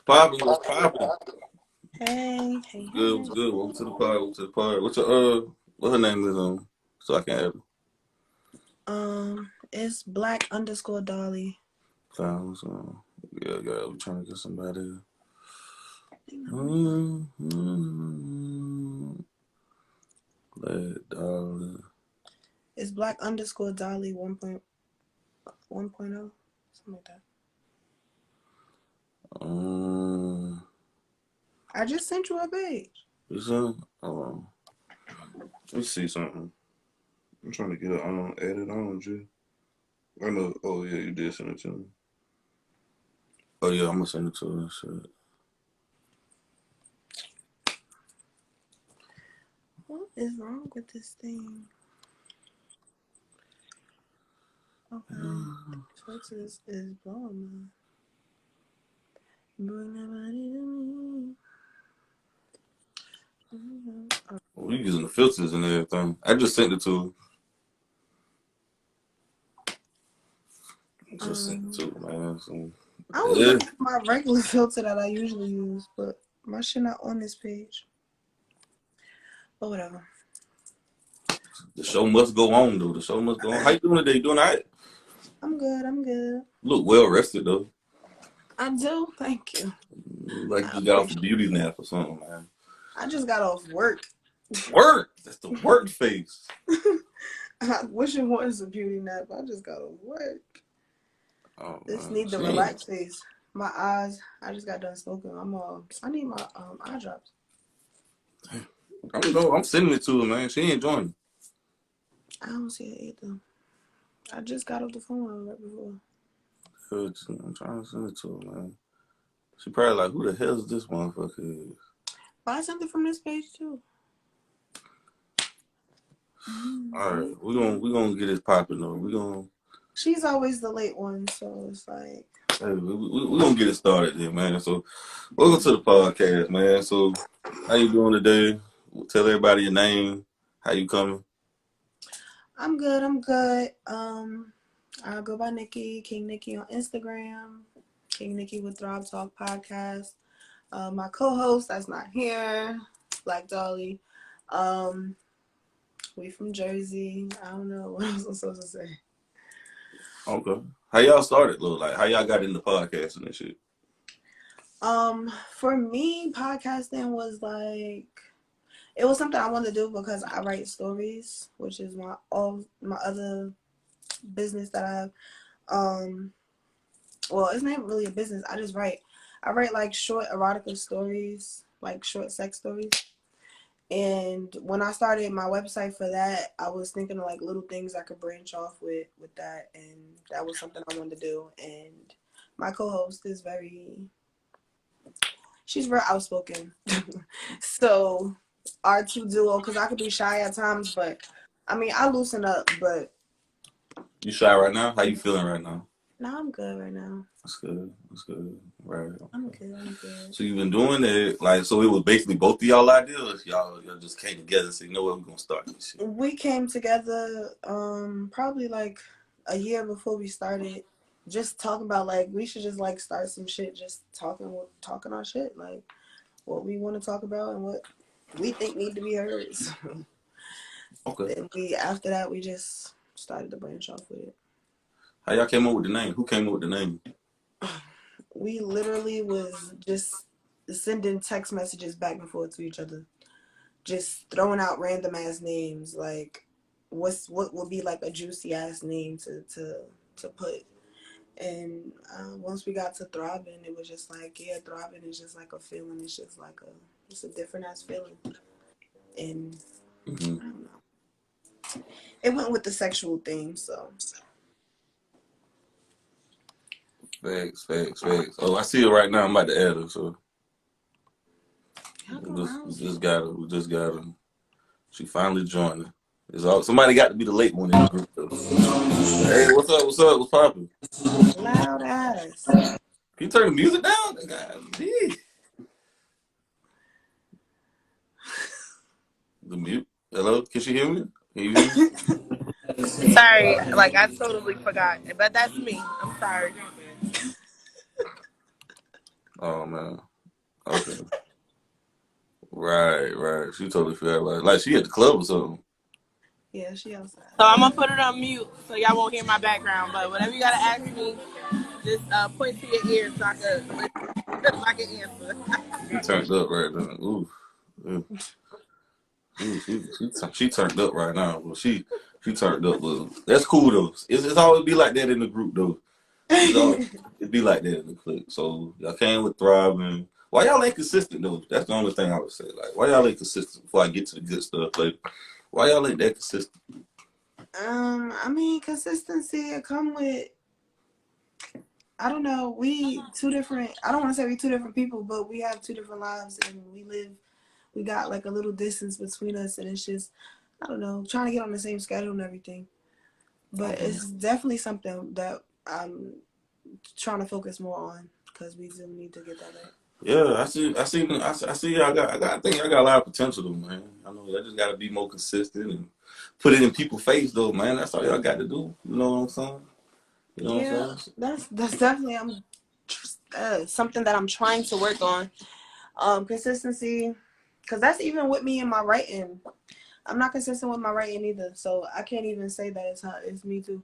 poppin'? What's poppin'? Hey, hey, What's good? hey. What's good? Welcome to the pod. Welcome to the pod. What's your what her name is so I can add her. It's black underscore Dolly. Found so yeah, we trying to get somebody. Mm-hmm. Black Dolly. It's black underscore Dolly 1.1.0, something like that. I just sent you a page. Is that? Let me see something. I'm trying to get it added on, G. I know. Oh yeah, you did send it to me. Oh yeah, I'm gonna send it to her. Shit. What is wrong with this thing? Okay. Filters is blowing me. Bring nobody to me. We using the filters and everything. I just sent it to her. Just sent it to her, man. So, I was yeah. looking for my regular filter that I usually use, but my shit not on this page. But whatever. The show must go on, though. The show must go on. How you doing today? You doing all right? I'm good. I'm good. Look well rested, though. I do. Thank you. Like you I just got off a appreciate beauty it. nap or something, man. I just got off work. Work. That's the work face. I wish it was a beauty nap. I just got off work. Oh This man, need the relax face. My eyes. I just got done smoking. I need my eye drops. I don't know. I'm sending it to her, man. She ain't joining. I don't see it either. I just got off the phone right before. I'm trying to send it to her, man. She probably like, who the hell is this motherfucker? Buy something from this page too. All right, we gonna get it popping though. She's always the late one, so it's like. Hey, we gonna get it started then, man. So, welcome to the podcast, man. So, how you doing today? Tell everybody your name. How you coming? I'm good. I'm good. I go by Nickii, King Nickii on Instagram, King Nickii with Thrive Talk Podcast. My co-host that's not here, Black Dolly. We from Jersey. I don't know what else I'm supposed to say. Okay. How y'all started, Lil? Like, how y'all got into podcasting and shit? For me, podcasting was like it was something I wanted to do because I write stories, which is my other business that I have. Well, it's not really a business. I write like short erotica stories, like short sex stories. And when I started my website for that, I was thinking of like little things I could branch off with that, and that was something I wanted to do. And my co-host is she's very outspoken, so our two duo, because I could be shy at times, but I mean I loosen up. But You shy right now? How you feeling right now? no, I'm good right now. That's good. That's good. Right. I'm Okay. good. I'm good. So you've been doing it, like, so it was basically both of y'all ideas. Y'all just came together and said, you know what, we're gonna start this shit. We came together probably like a year before we started, just talking about like we should just like start some shit, just talking our shit, like what we want to talk about and what we think need to be heard. So Okay. then after that we just started to branch off with it. How y'all came up with the name? Who came up with the name? We literally was just sending text messages back and forth to each other, just throwing out random ass names, like what would be like a juicy ass name to put. And once we got to Thriving, it was just like, yeah, Thriving is just like a feeling. It's just like it's a different ass feeling. And I don't know. It went with the sexual theme, so. Facts. Oh, I see it right now. I'm about to add her. So we just got her. She finally joined her. Somebody got to be the late one in the group though. Hey, what's up? What's poppin'? Loud ass. Can you turn the music down? God, the mute. Hello, can she hear me? Can you hear me? Sorry, like I totally forgot, but that's me. I'm sorry. Oh man. Okay. Right. She totally feel like she at the club or something. Yeah, she outside. So I'm gonna put it on mute so y'all won't hear my background. But whatever you gotta ask me, just point to your ears so I can listen, so I can answer. She turned up right now. Ooh. Ooh. She turned up right now. Well, she turned up. But that's cool though. It's always be like that in the group though. It's all it be like that in the clique. So y'all came with thriving. Why y'all ain't consistent though? That's the only thing I would say. Like why y'all ain't consistent before I get to the good stuff later. Why y'all ain't that consistent? I mean, consistency it come with. I don't know. We two different. I don't want to say we two different people, but we have two different lives, and we live. We got like a little distance between us, and it's just, I don't know, trying to get on the same schedule and everything. But Okay. it's definitely something that I'm trying to focus more on because we do need to get that right. Yeah, I see. I think I got a lot of potential though, man. I know I just got to be more consistent and put it in people's face though, man. That's all y'all got to do. You know what I'm saying? You know what Yeah, I'm saying? that's definitely something that I'm trying to work on. Consistency, because that's even with me in my writing. I'm not consistent with my writing either, so I can't even say that it's me too.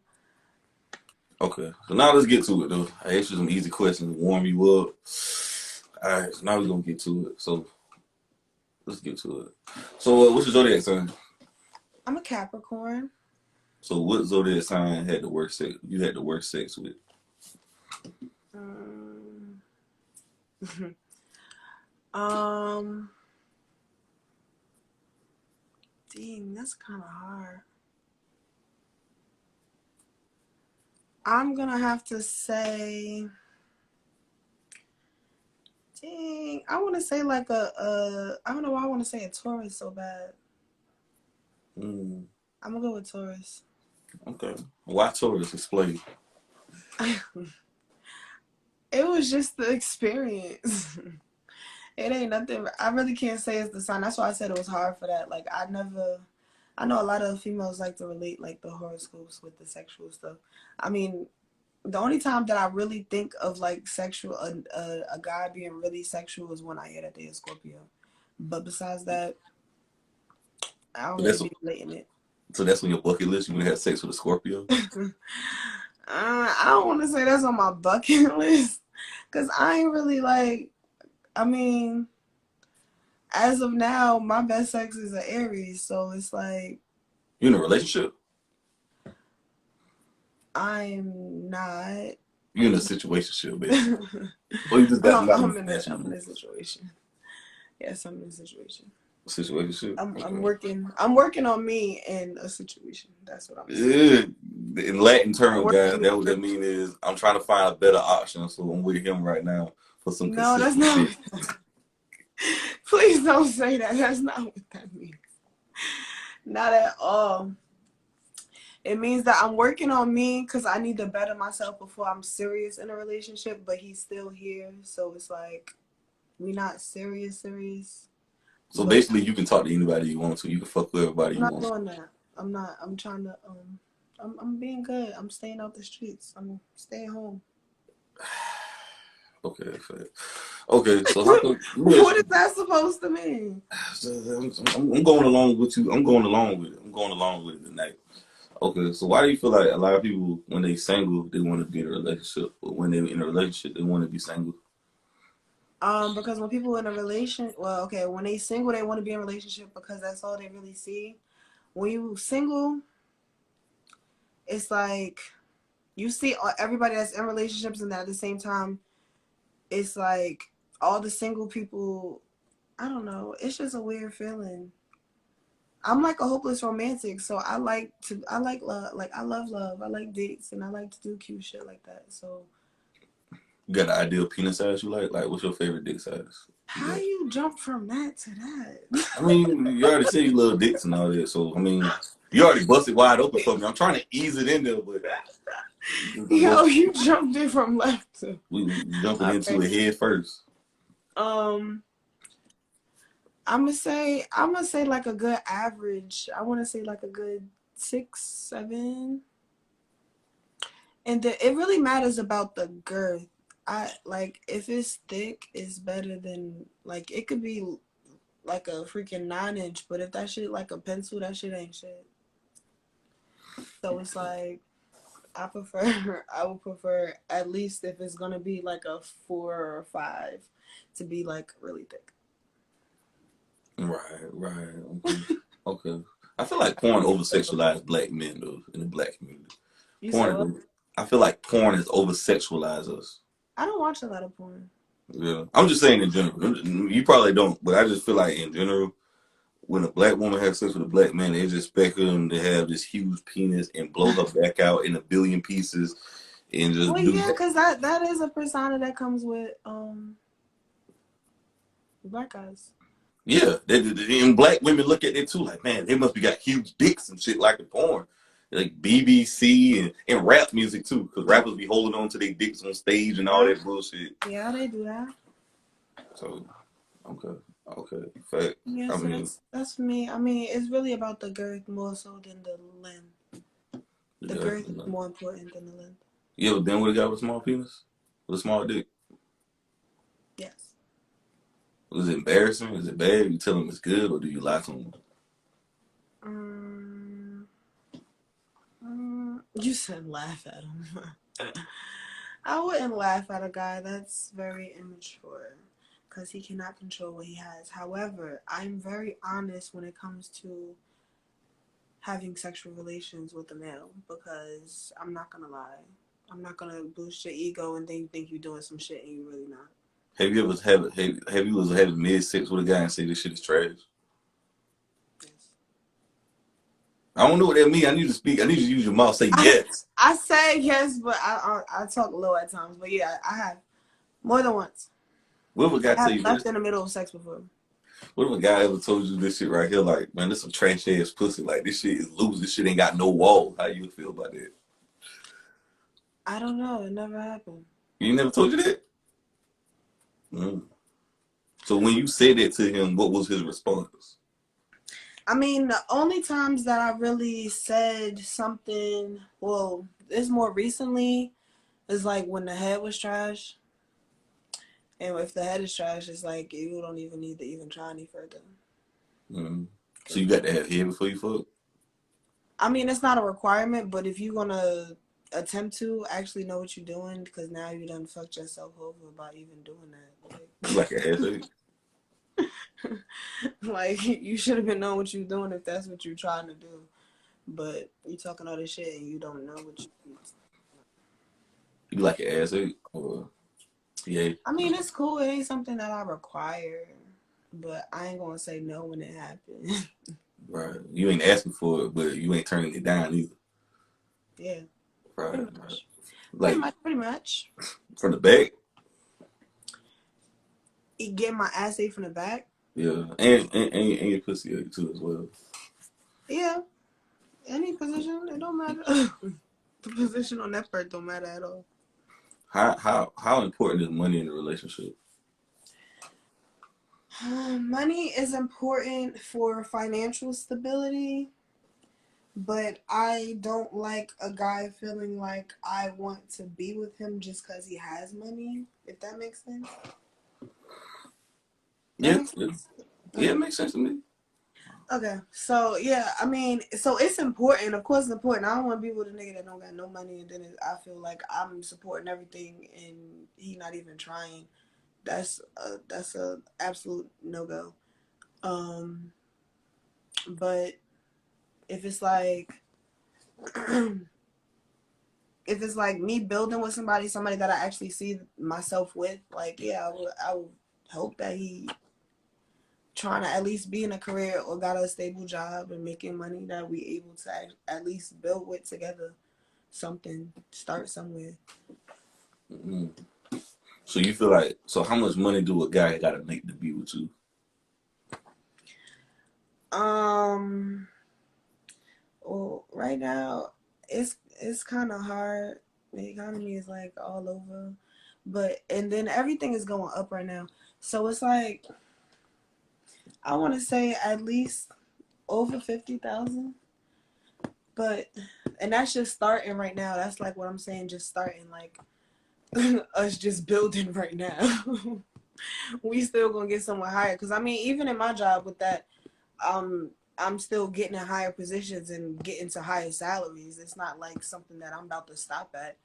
Okay, so now let's get to it though. I asked you some easy questions to warm you up. All right, so now we're gonna get to it. So let's get to it. So what's your zodiac sign? I'm a Capricorn. So what zodiac sign had the worst sex? You had the worst sex with? Um, um, dang, that's kind of hard. I'm gonna have to say, dang, I want to say like I don't know why I want to say a Taurus so bad. Mm, I'm gonna go with Taurus. okay. Why Taurus? Explain. It was just the experience. It ain't nothing. I really can't say it's the sign. That's why I said it was hard for that. Like I know a lot of females like to relate like the horoscopes with the sexual stuff. I mean, the only time that I really think of like sexual, a guy being really sexual is when I hear that they are Scorpio. But besides that, I don't So really that's be relating it. so that's on your bucket list. You want to have sex with a Scorpio? I don't want to say that's on my bucket list because I ain't really like. I mean, as of now, my best sex is an Aries, so it's like You in a relationship? I'm not. You in a situationship, basically. Or you just got somebody you I'm in fashion a situation. Yes, I'm in a situation. situationship? Okay. I'm working on me in a situation. That's what I'm saying. Yeah. In Latin I'm terms, guys, working. that what that mean is I'm trying to find a better option, so I'm with him right now for some No, that's not. consistency. Please don't say that. That's not what that means. Not at all. It means that I'm working on me because I need to better myself before I'm serious in a relationship. But he's still here, so it's like we not serious. So But basically, you can talk to anybody you want to. You can fuck with everybody I'm you not want. doing that. I'm not. I'm trying to. I'm being good. I'm staying out the streets. I'm staying home. Okay, fair. Okay. So how come? What is that supposed to mean? I'm going along with you. I'm going along with it. I'm going along with it tonight. Okay, so why do you feel like a lot of people, when they single, they want to be in a relationship, but when they're in a relationship, they want to be single? Because when people in a relation, well, okay, when they single, they want to be in a relationship because that's all they really see. When you single, it's like you see everybody that's in relationships, and at the same time, it's like all the single people. I don't know. It's just a weird feeling. I'm like a hopeless romantic, so I like love, like I love love. I like dates, and I like to do cute shit like that. So You got an ideal penis size you like? Like, what's your favorite dick size? You how got? you jump from that to that? I mean, you already said you love dicks and all that, so I mean, you already busted wide open for me. I'm trying to ease it in there, but Yo, you jumped in from left to we jumping all into right. it head first. Um, I'm gonna say like a good average. I want to say like a good 6, 7, and it really matters about the girth. I like if it's thick, it's better than like it could be like a freaking 9 inch, but if that shit like a pencil, that shit ain't shit. So it's like I would prefer at least if it's gonna be like a 4 or 5 to be like really thick. Right. Okay. I feel like porn over sexualized black men though in the black community. You said what? Porn, I feel like porn has over sexualized us. I don't watch a lot of porn. Yeah, I'm just saying in general. You probably don't, but I just feel like in general, when a black woman has sex with a black man, they just expect him to have this huge penis and blow her back out in a billion pieces and just Well, do yeah, that. because that is a persona that comes with black guys. Yeah, and black women look at it too, like, man, they must be got huge dicks and shit like in porn. Like BBC and rap music too, because rappers be holding on to their dicks on stage and all Yeah, that bullshit. yeah, they do that. So, okay, fact. Yeah, I so mean, that's for me. I mean, it's really about the girth more so than the length. The yeah, girth is more important than the length. you ever been with a guy with a small penis? With a small dick? Yes. Was it embarrassing? Is it bad? You tell him it's good, or do you lie to him? Um, you said laugh at him. I wouldn't laugh at a guy that's very immature because he cannot control what he has. However, I'm very honest when it comes to having sexual relations with a male because I'm not gonna lie. I'm not gonna boost your ego and then you think you're doing some shit and you're really not. Have you ever have you ever had mid sex with a guy and say this shit is trash? Yes. I don't know what that means. I need you to speak. I need you to use your mouth. Say yes. I say yes, but I talk low at times. But yeah, I have more than once. What if a guy I tell have you left this? in the middle of sex before. What if a guy ever told you this shit right here? Like, man, this some trash ass pussy. Like, this shit is loose. This shit ain't got no wall. How you feel about that? I don't know. It never happened. You never told you that? Mm. So when you said that to him, what was his response? I mean, the only times that I really said something, well, it's more recently, is like when the head was trash. And if the head is trash, it's like you don't even need to even try any further. Mm. So you got to have head before you fuck? I mean, it's not a requirement, but if you're gonna attempt to actually know what you're doing, because now you done fucked yourself over by even doing that. You like an ass ate? Like you should have been knowing what you're doing if that's what you're trying to do. But you talking all this shit and you don't know what you. You like an ass ate? Or yeah? I mean, it's cool. It ain't something that I require, but I ain't gonna say no when it happens. Right. You ain't asking for it, but you ain't turning it down either. Yeah, Right. pretty Right. much. Like Pretty much. from the back. Get my ass ate from the back. Yeah, and your pussy ate too as well. Yeah, any position, it don't matter. The position on that part don't matter at all. How important is money in a relationship? Money is important for financial stability, but I don't like a guy feeling like I want to be with him just because he has money, if that makes sense. That Yeah, makes yeah, sense? yeah, Okay. it makes sense to me. Okay. So, yeah, I mean, so it's important. Of course, it's important. I don't want to be with a nigga that don't got no money and then I feel like I'm supporting everything and he not even trying. That's a absolute no-go. Um, but if it's like if it's like me building with somebody that I actually see myself with, like yeah, I would hope that he trying to at least be in a career or got a stable job and making money that we able to at least build with together something, start somewhere. Mm-hmm. So you feel like how much money do a guy got to make to be with you? Well, right now it's kind of hard. The economy is like all over, but and then everything is going up right now. So it's like I want to say at least over 50,000, but and that's just starting right now. That's like what I'm saying, just starting. Like us just building right now. We still gonna get someone higher. Cause I mean, even in my job with that, I'm still getting in higher positions and getting to higher salaries. It's not like something that I'm about to stop at.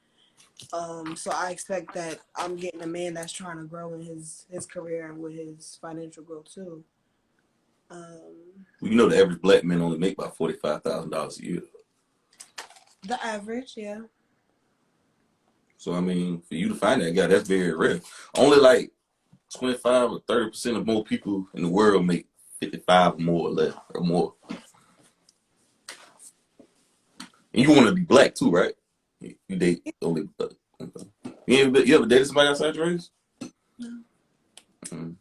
So I expect that I'm getting a man that's trying to grow in his career and with his financial growth too. You know, the average black man only make about $45,000 a year. The average, yeah. So I mean, for you to find that guy, that's very rare. Only like 25 or 30% of more people in the world make 55 or more or less or more. And you want to be black too, right? You date only. Okay. You ever dated somebody outside your race? No. Mm.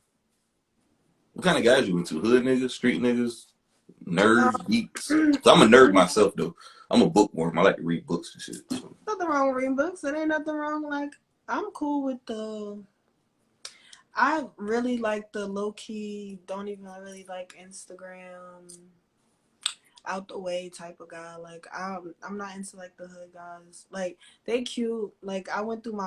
What kind of guys you into? Hood niggas, street niggas, nerds, geeks? So I'm a nerd myself though. I'm a bookworm. I like to read books and shit. So. Nothing wrong with reading books. It ain't nothing wrong. Like, I'm cool with I really like the low key, don't even really like Instagram, out the way type of guy. Like, I'm not into like the hood guys. Like, they cute. Like, I went through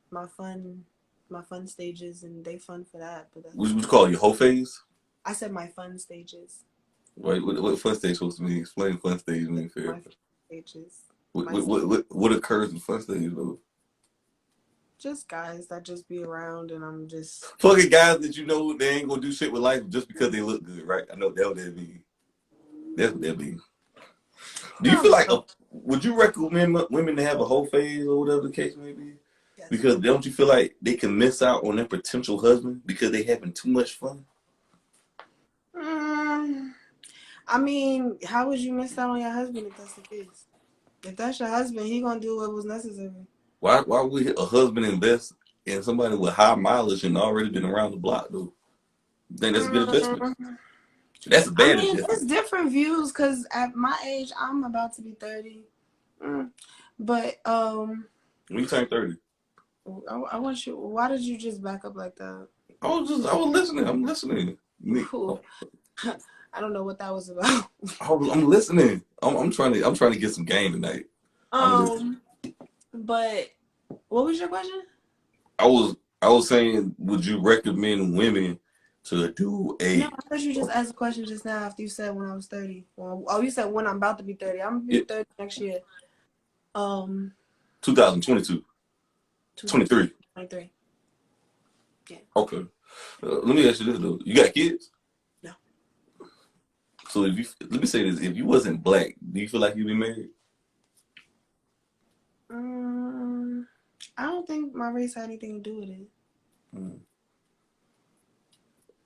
my fun stages and they fun for that. But What you call it, your whole phase? I said my fun stages. Wait, what fun stage supposed to mean? Explain fun stage mean for My everybody. fun stages. What occurs in fun stage though? Just guys that just be around and I'm just Fucking guys that you know they ain't gonna do shit with life just because they look good, right? I know that what that mean. That's what that mean. Do you feel like would you recommend women to have a whole phase or whatever the case may be? yes. Because don't you feel like they can miss out on their potential husband because they having too much fun? I mean, how would you miss out on your husband if that's the case? If that's your husband, he gonna do what was necessary. Why would a husband invest in somebody with high mileage and already been around the block though? You think that's a good investment? That's a I bad mean, investment. it's different views because at my age, I'm about to be 30. But When you turn 30. I want you. Why did you just back up like that? I was listening. I'm listening. I don't know what that was about. I'm listening. I'm trying to get some game tonight. But what was your question? I was saying, would you recommend women to do a? No, I thought you just asked a question just now after you said when I was 30. Well, you said when I'm about to be 30. I'm gonna be 30 next year. 2022. 23. 23. Yeah. Okay. Let me ask you this though. You got kids? No. So let me say this: if you wasn't black, do you feel like you'd be married? I don't think my race had anything to do with it.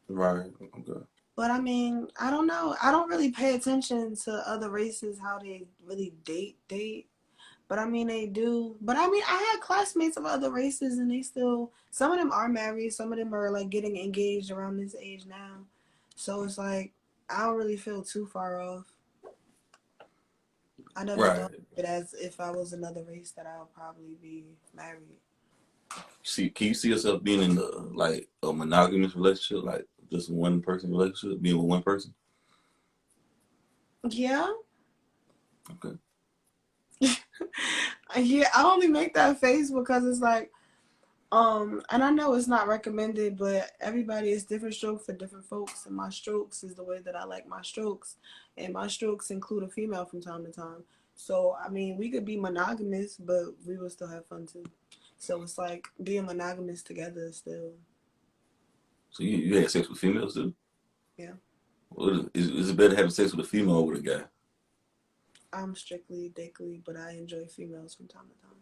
Right. Okay. But I mean, I don't know. I don't really pay attention to other races, how they really date. But I mean, they do. But I mean, I had classmates of other races and they still, some of them are married. Some of them are like getting engaged around this age now. So it's like, I don't really feel too far off. I never thought of it as if I was another race that I would probably be married. Can you see yourself being in a monogamous relationship, like just one person relationship, being with one person? Yeah. Okay. Yeah, I only make that face because it's like, and I know it's not recommended, but everybody is different strokes for different folks, and my strokes is the way that I like my strokes, and my strokes include a female from time to time. So I mean, we could be monogamous, but we will still have fun too. So it's like being monogamous together still. So you had sex with females too? Yeah. Well, is it better having sex with a female or with a guy? I'm strictly dickly, but I enjoy females from time to time.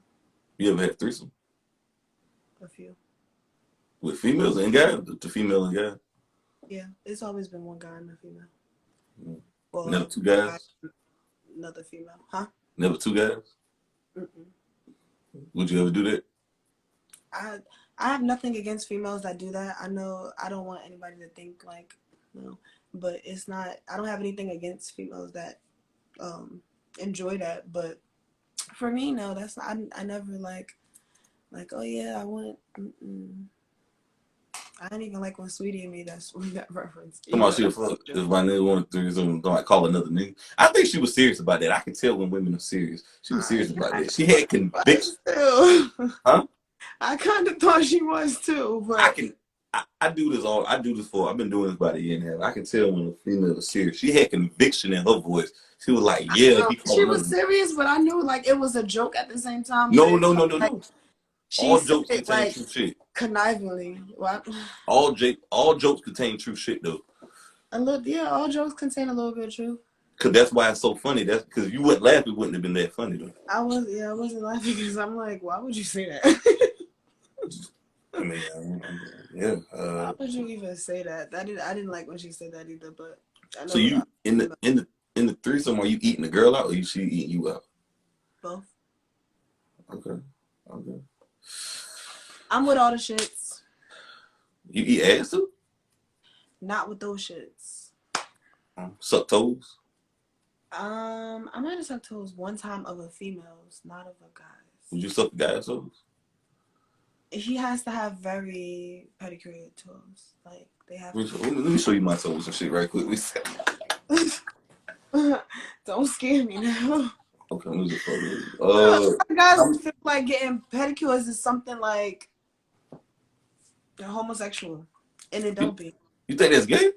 You ever had a threesome? A few. With females and guys? The female and guy? Yeah, it's always been one guy and a female. Mm. Well, Never two guys? Another female. Huh? Never two guys? Mm-mm. Would you ever do that? I have nothing against females that do that. I know I don't want anybody to think like, no, but it's not, I don't have anything against females that enjoy that, but for me, no, that's not, I never like, oh yeah, I want, I didn't even like when Sweetie made that reference. Come on, she fuck. If my nigga wanted to do something, don't call another nigga. I think she was serious about that. I can tell when women are serious. She was serious about that. She had conviction. Huh? I kind of thought she was too, I but can. I do this all. I do this for. I've been doing this about a year and a half. I can tell when a female is serious. She had conviction in her voice. She was like, "Yeah, he she called was her." serious. But I knew like it was a joke at the same time. But No, it no, no, felt no, like no. she All said jokes it contain like true shit. connivingly. What? All jokes contain true shit though. A little, yeah. All jokes contain a little bit of truth. Cause that's why it's so funny. That's because you wouldn't laugh. It wouldn't have been that funny though. I wasn't laughing because I'm like, why would you say that? I mean, yeah. Why would you even say that? I didn't like when she said that either. But I So know you in the threesome, are you eating the girl out or she eating you out? both. Okay. Okay. I'm with all the shits. You eat ass too? Not with those shits. Suck toes? I might have sucked toes one time of a female's, not of a guy's. Would you suck the guy's toes? He has to have very pedicured toes. Like they have Let me show you my toes and shit right quick. Don't scare me now. Okay, let me just photo you. Some guys feel like getting pedicures is something like they're homosexual. And it don't be. You think that's gay?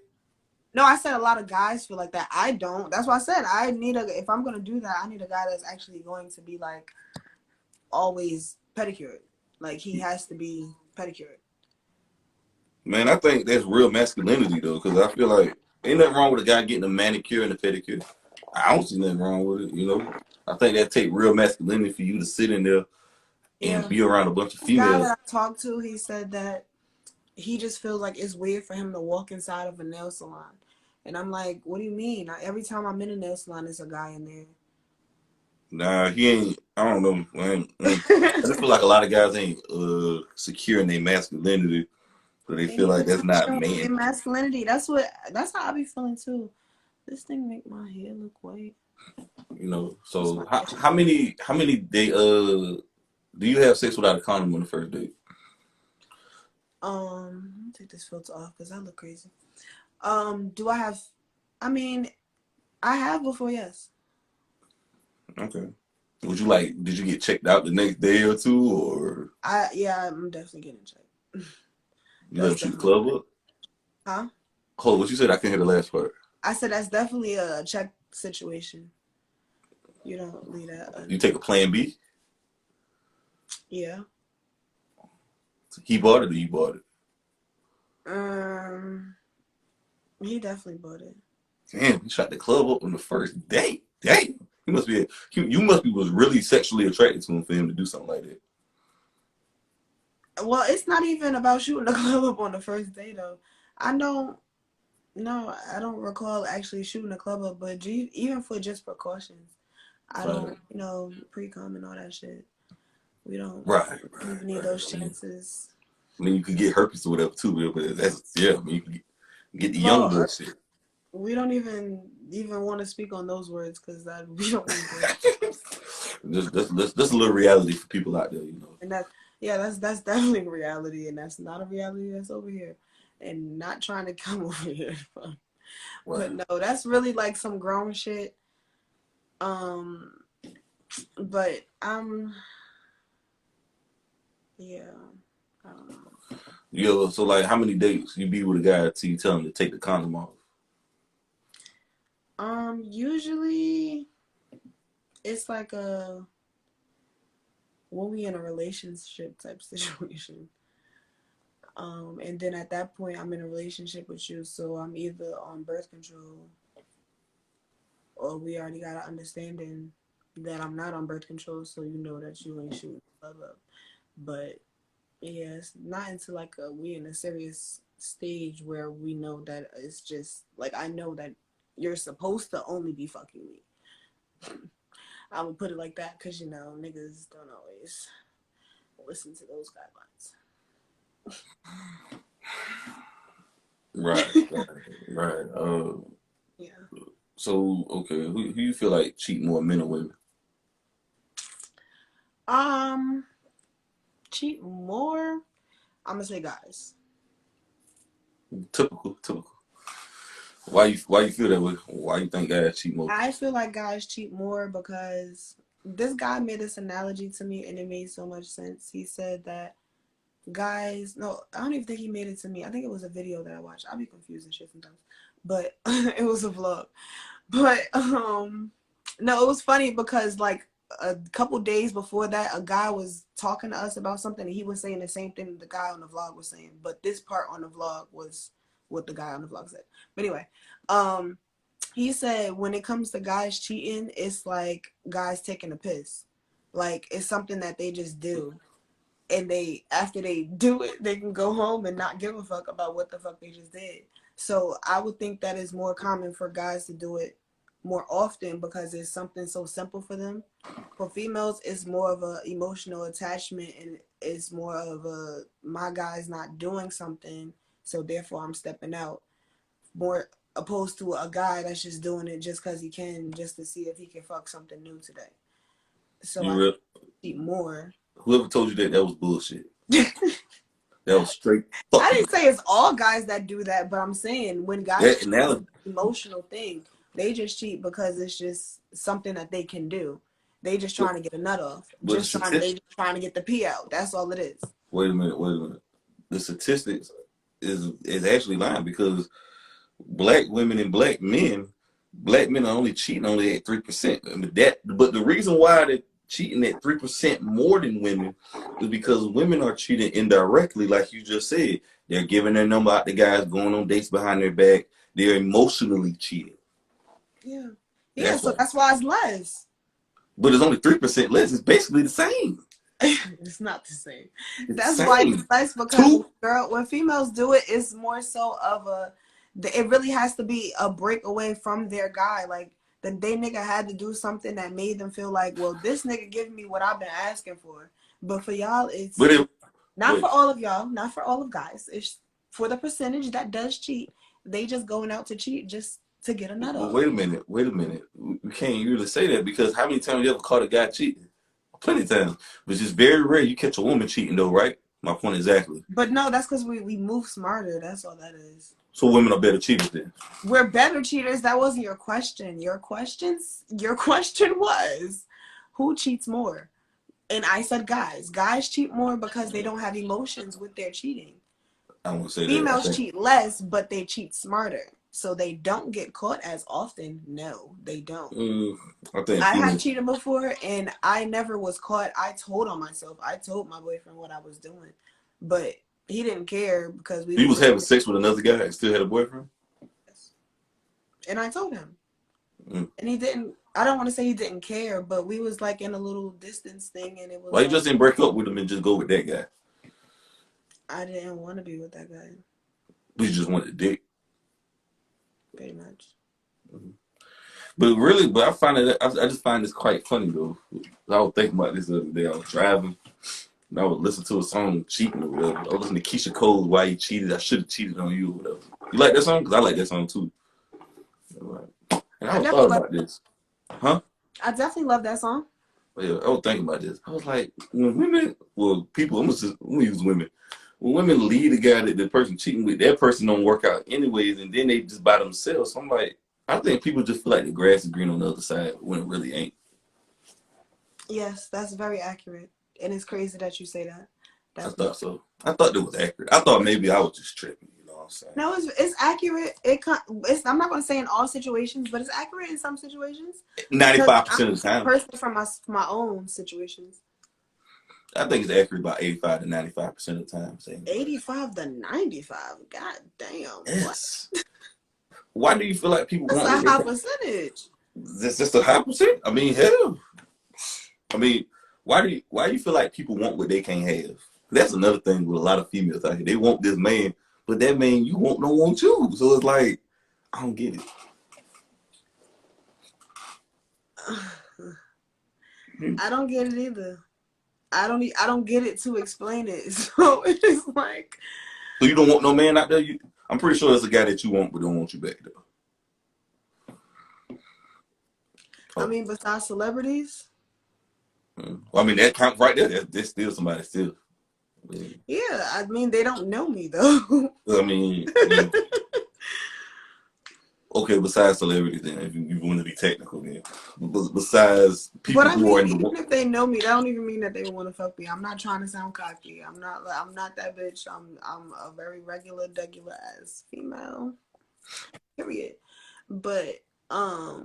No, I said a lot of guys feel like that. I don't. That's why I said if I'm gonna do that, I need a guy that's actually going to be like always pedicured. Like he has to be pedicured. Man, I think that's real masculinity though, because I feel like ain't nothing wrong with a guy getting a manicure and a pedicure. I don't see nothing wrong with it, you know. I think that take real masculinity for you to sit in there and be around a bunch of The guy females. that I talked to, he said that he just feels like it's weird for him to walk inside of a nail salon. And I'm like, what do you mean? Every time I'm in a nail salon, there's a guy in there. Nah, he ain't. I don't know. I just feel like a lot of guys ain't secure in their masculinity, so they feel like that's not man. Masculinity. That's how I be feeling too. This thing make my hair look white. You know. So how many do you have sex without a condom on the first date? Let me take this filter off because I look crazy. Do I have? I mean, I have before, yes. Okay. Did you get checked out the next day or two, or? I'm definitely getting checked. You let him shoot the club up? Huh? Hold on, what you said? I can't hear the last part. I said that's definitely a check situation. You don't leave that. You take a plan B? Yeah. He bought it or you bought it? He definitely bought it. Damn, he shot the club up on the first date. Damn. You must be was really sexually attracted to him for him to do something like that. Well, it's not even about shooting the club up on the first day though. I don't recall actually shooting the club up, but even for just precautions, I don't, pre-com and all that shit. We don't even need those chances. I mean, you could get herpes or whatever too, but I mean, you can get the young boy shit. We don't even want to speak on those words because we don't need that. That's a little reality for people out there, you know. And that's definitely a reality, and that's not a reality that's over here, and not trying to come over here. But no, that's really like some grown shit. But yeah. I don't know. Yeah, so like how many dates you be with a guy till you tell him to take the condom off? Usually it's like when we in a relationship type situation. And then at that point I'm in a relationship with you, so I'm either on birth control or we already got an understanding that I'm not on birth control, so you know that you ain't shooting the club up. But yeah, it's not until like we in a serious stage where we know that it's just like I know that you're supposed to only be fucking me. I would put it like that because niggas don't always listen to those guidelines. Right. Yeah. So okay, who you feel like cheat more, men or women? Cheat more. I'm gonna say guys. Typical. Why you feel that way? Why you think guys cheat more? I feel like guys cheat more because this guy made this analogy to me, and it made so much sense. He said that guys, no, I don't even think he made it to me. I think it was a video that I watched. I'll be confused and shit sometimes, but it was a vlog. But no, it was funny because like a couple days before that, a guy was talking to us about something, and he was saying the same thing the guy on the vlog was saying, but this part on the vlog was what the guy on the vlog said. But anyway, he said when it comes to guys cheating, it's like guys taking a piss. Like it's something that they just do. And they, after they do it, they can go home and not give a fuck about what the fuck they just did. So I would think that is more common for guys to do it more often because it's something so simple for them. For females, it's more of a emotional attachment, and it's more of a, my guy's not doing something, so therefore I'm stepping out. More opposed to a guy that's just doing it just because he can, just to see if he can fuck something new today. So You I real? cheat more. Whoever told you that was bullshit. That was straight I fucking. didn't say it's all guys that do that, but I'm saying when guys cheat, it's an emotional thing. They just cheat because it's just something that they can do. They just trying to get a nut off. They just trying to get the pee out. That's all it is. Wait a minute. The statistics is actually lying because black women and black men are only cheating only at 3%. But the reason why they're cheating at 3% more than women is because women are cheating indirectly, like you just said. They're giving their number out to guys, going on dates behind their back. They're emotionally cheating. Yeah. So that's why it's less. But it's only 3% less. It's basically the same. It's not the same. That's why it's less because when females do it, it's more so of a, it really has to be a breakaway from their guy. Like they nigga had to do something that made them feel like, well, this nigga giving me what I've been asking for. But for y'all, it's not for all of y'all, not for all of guys. It's for the percentage that does cheat. They just going out to cheat just to get a nut off. Wait a minute. We can't really say that because how many times you ever caught a guy cheating? Plenty of times. But it's just very rare you catch a woman cheating though, right? My point exactly. But no, that's because we move smarter. That's all that is. So women are better cheaters then? We're better cheaters. That wasn't your question. Your question was, who cheats more? And I said guys. Guys cheat more because they don't have emotions with their cheating. I won't say Females that. cheat less, but they cheat smarter. So they don't get caught as often. No, they don't. I have cheated before, and I never was caught. I told on myself. I told my boyfriend what I was doing, but he didn't care because he was having sex with another guy and still had a boyfriend. And I told him, and he didn't. I don't want to say he didn't care, but we was like in a little distance thing, and it was. Why you just didn't break up with him and just go with that guy? I didn't want to be with that guy. We just wanted a dick. Pretty much. But I find it. I just find this quite funny though. I was thinking about this the other day. I was driving, and I would listen to a song "Cheating" or whatever. I was listening to Keisha Cole, "Why You Cheated." I should have cheated on you or whatever. You like that song? Because I like that song too. And I was thought about this, huh? I definitely love that song. Yeah, I was thinking about this. I was like, when women, people, I'm gonna use women. When women leave the guy that the person cheating with, that person don't work out anyways, and then they just by themselves. So I'm like, I think people just feel like the grass is green on the other side when it really ain't. Yes, that's very accurate, and it's crazy that you say that. I thought so. I thought that was accurate. I thought maybe I was just tripping. You know what I'm saying? No, it's accurate. I'm not going to say in all situations, but it's accurate in some situations. 95% of the time. Personally, from my own situations. I think it's accurate about 85 to 95% of the time. 85 to 95. God damn. Yes. Why do you feel like people want? That's a high percentage. That's just a high percent. I mean, hell. I mean, why do you feel like people want what they can't have? That's another thing with a lot of females out here. They want this man, but that man you want don't want you. So it's like, I don't get it. I don't get it either. I don't get it to explain it. So it's like. So you don't want no man out there? I'm pretty sure it's a guy that you want, but don't want you back though. I mean, besides celebrities. Well, I mean, that counts right there. That's still somebody still. Yeah, I mean, they don't know me though. I mean, Okay, besides celebrities, then if you want to be technical, then besides But people I who are mean, in the even if they know me, that don't even mean that they want to fuck me. I'm not trying to sound cocky. I'm not that bitch. I'm a very regular ass female. Period. But I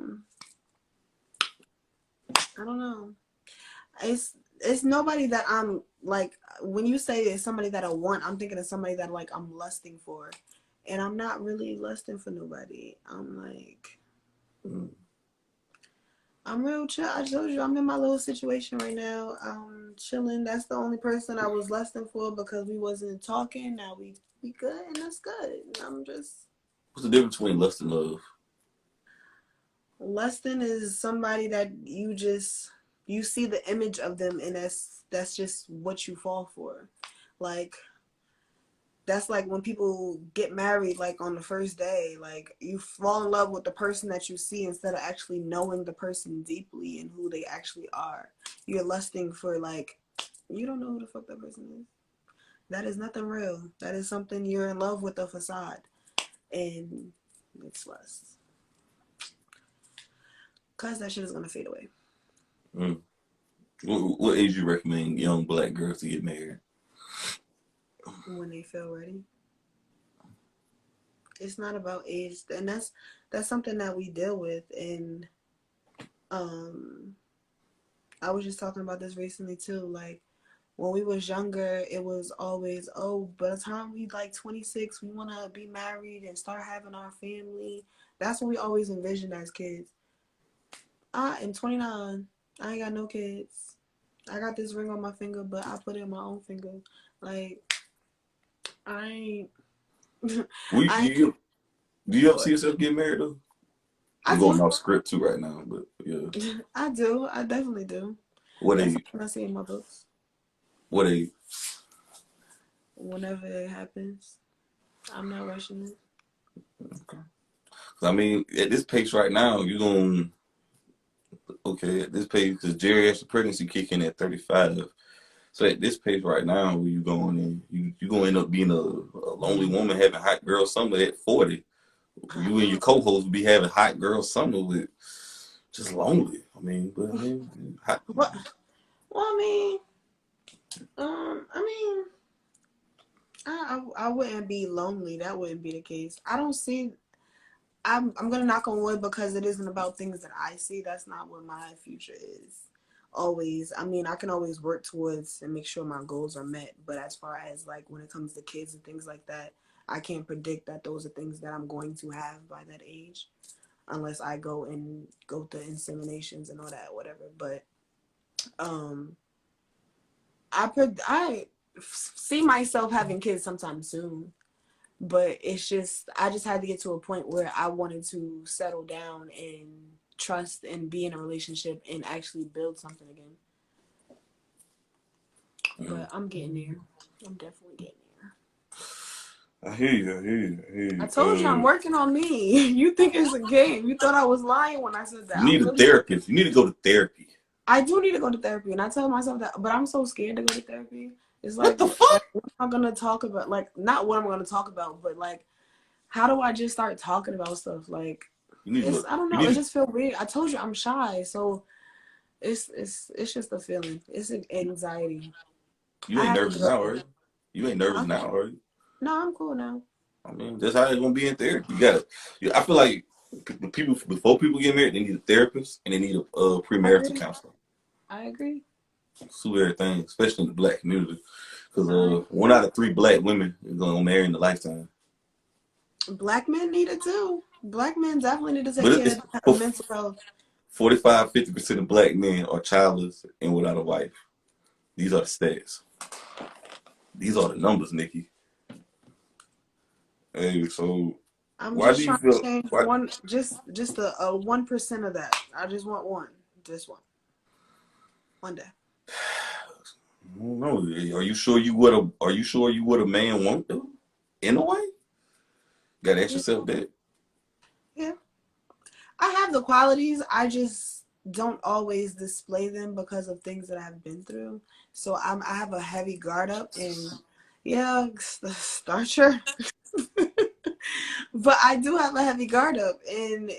don't know. It's nobody that I'm like. When you say it's somebody that I want, I'm thinking of somebody that like I'm lusting for, and I'm not really lusting for nobody. I'm like. I'm real chill. I told you I'm in my little situation right now. I'm chilling. That's the only person I was lusting for because we wasn't talking. Now we good and that's good. I'm just what's the difference between lust and love? lusting is somebody that you see the image of them and that's just what you fall for. Like that's like when people get married like on the first day, like you fall in love with the person that you see instead of actually knowing the person deeply and who they actually are. You're lusting for like you don't know who the fuck that person is. That is nothing real. That is something you're in love with, a facade, and it's lust. Cause that shit is gonna fade away. Mm. What age you recommend young black girls to get married? When they feel ready. It's not about age, and that's something that we deal with. And um, I was just talking about this recently too. Like when we was younger, it was always, oh, by the time we like 26, we want to be married and start having our family. That's what we always envisioned as kids. I am 29. I ain't got no kids. I got this ring on my finger, but I put it in my own finger. Like, I ain't. We, I ain't. do you ever see What? yourself getting married though? I I'm going do. off script too right now, but yeah. I do. I definitely do. What That's age? something I see in my books. What age? Whenever it happens, I'm not rushing it. Okay. 'Cause I mean, at this pace right now, you're going okay at this pace because geriatric pregnancy kicking at 35. So at this pace right now, where you going in, you gonna end up being a lonely woman having hot girl summer at 40. I You and your know. co-host be having hot girl summer with just lonely. I mean, hot. What? Well, I mean, I wouldn't be lonely. That wouldn't be the case. I don't see. I'm gonna knock on wood because it isn't about things that I see. That's not what my future is. Always. I mean, I can always work towards and make sure my goals are met. But as far as like when it comes to kids and things like that, I can't predict that those are things that I'm going to have by that age, unless I go through inseminations and all that, whatever. But um, I see myself having kids sometime soon. But it's just I just had to get to a point where I wanted to settle down and trust and be in a relationship and actually build something again. Mm. But I'm getting there. I'm definitely getting there. I hear you. I hear you. I hear I told you I'm you. working on me. You think it's a game. You thought I was lying when I said that. You I'm need a really working. therapist. You need to go to therapy. I do need to go to therapy, and I tell myself that, but I'm so scared to go to therapy. It's What like, the fuck? what am I gonna talk about? Like, not what I'm gonna talk about, but like, how do I just start talking about stuff? Like, You need it's to. I don't You know. It need. just feel weird. I told you I'm shy, so it's just a feeling. It's an anxiety. You I ain't have to nervous grow. now, are you? You ain't nervous Huh? now, are you? No, I'm cool now. I mean, that's how it's gonna be in therapy. You gotta. I feel like people before people get married, they need a therapist and they need a I premarital agree. counselor. I agree. Sue everything, especially in the black community, because I one out of three black women is gonna marry in the lifetime. Black men need it too. Black men definitely need to take But care it's of their mental health. 45, 50% of black men are childless and without a wife. These are the stats. These are the numbers, Nickii. Hey, so I'm why do just you trying to feel change why one, just a 1% of that. I just want one, just one day. I don't know. Are you sure you would a Are you sure you would a man want though? In a way? Gotta ask Yeah, yourself that. yeah. I have the qualities. I just don't always display them because of things that I've been through. So I have a heavy guard up, and yeah, start your. But I do have a heavy guard up, and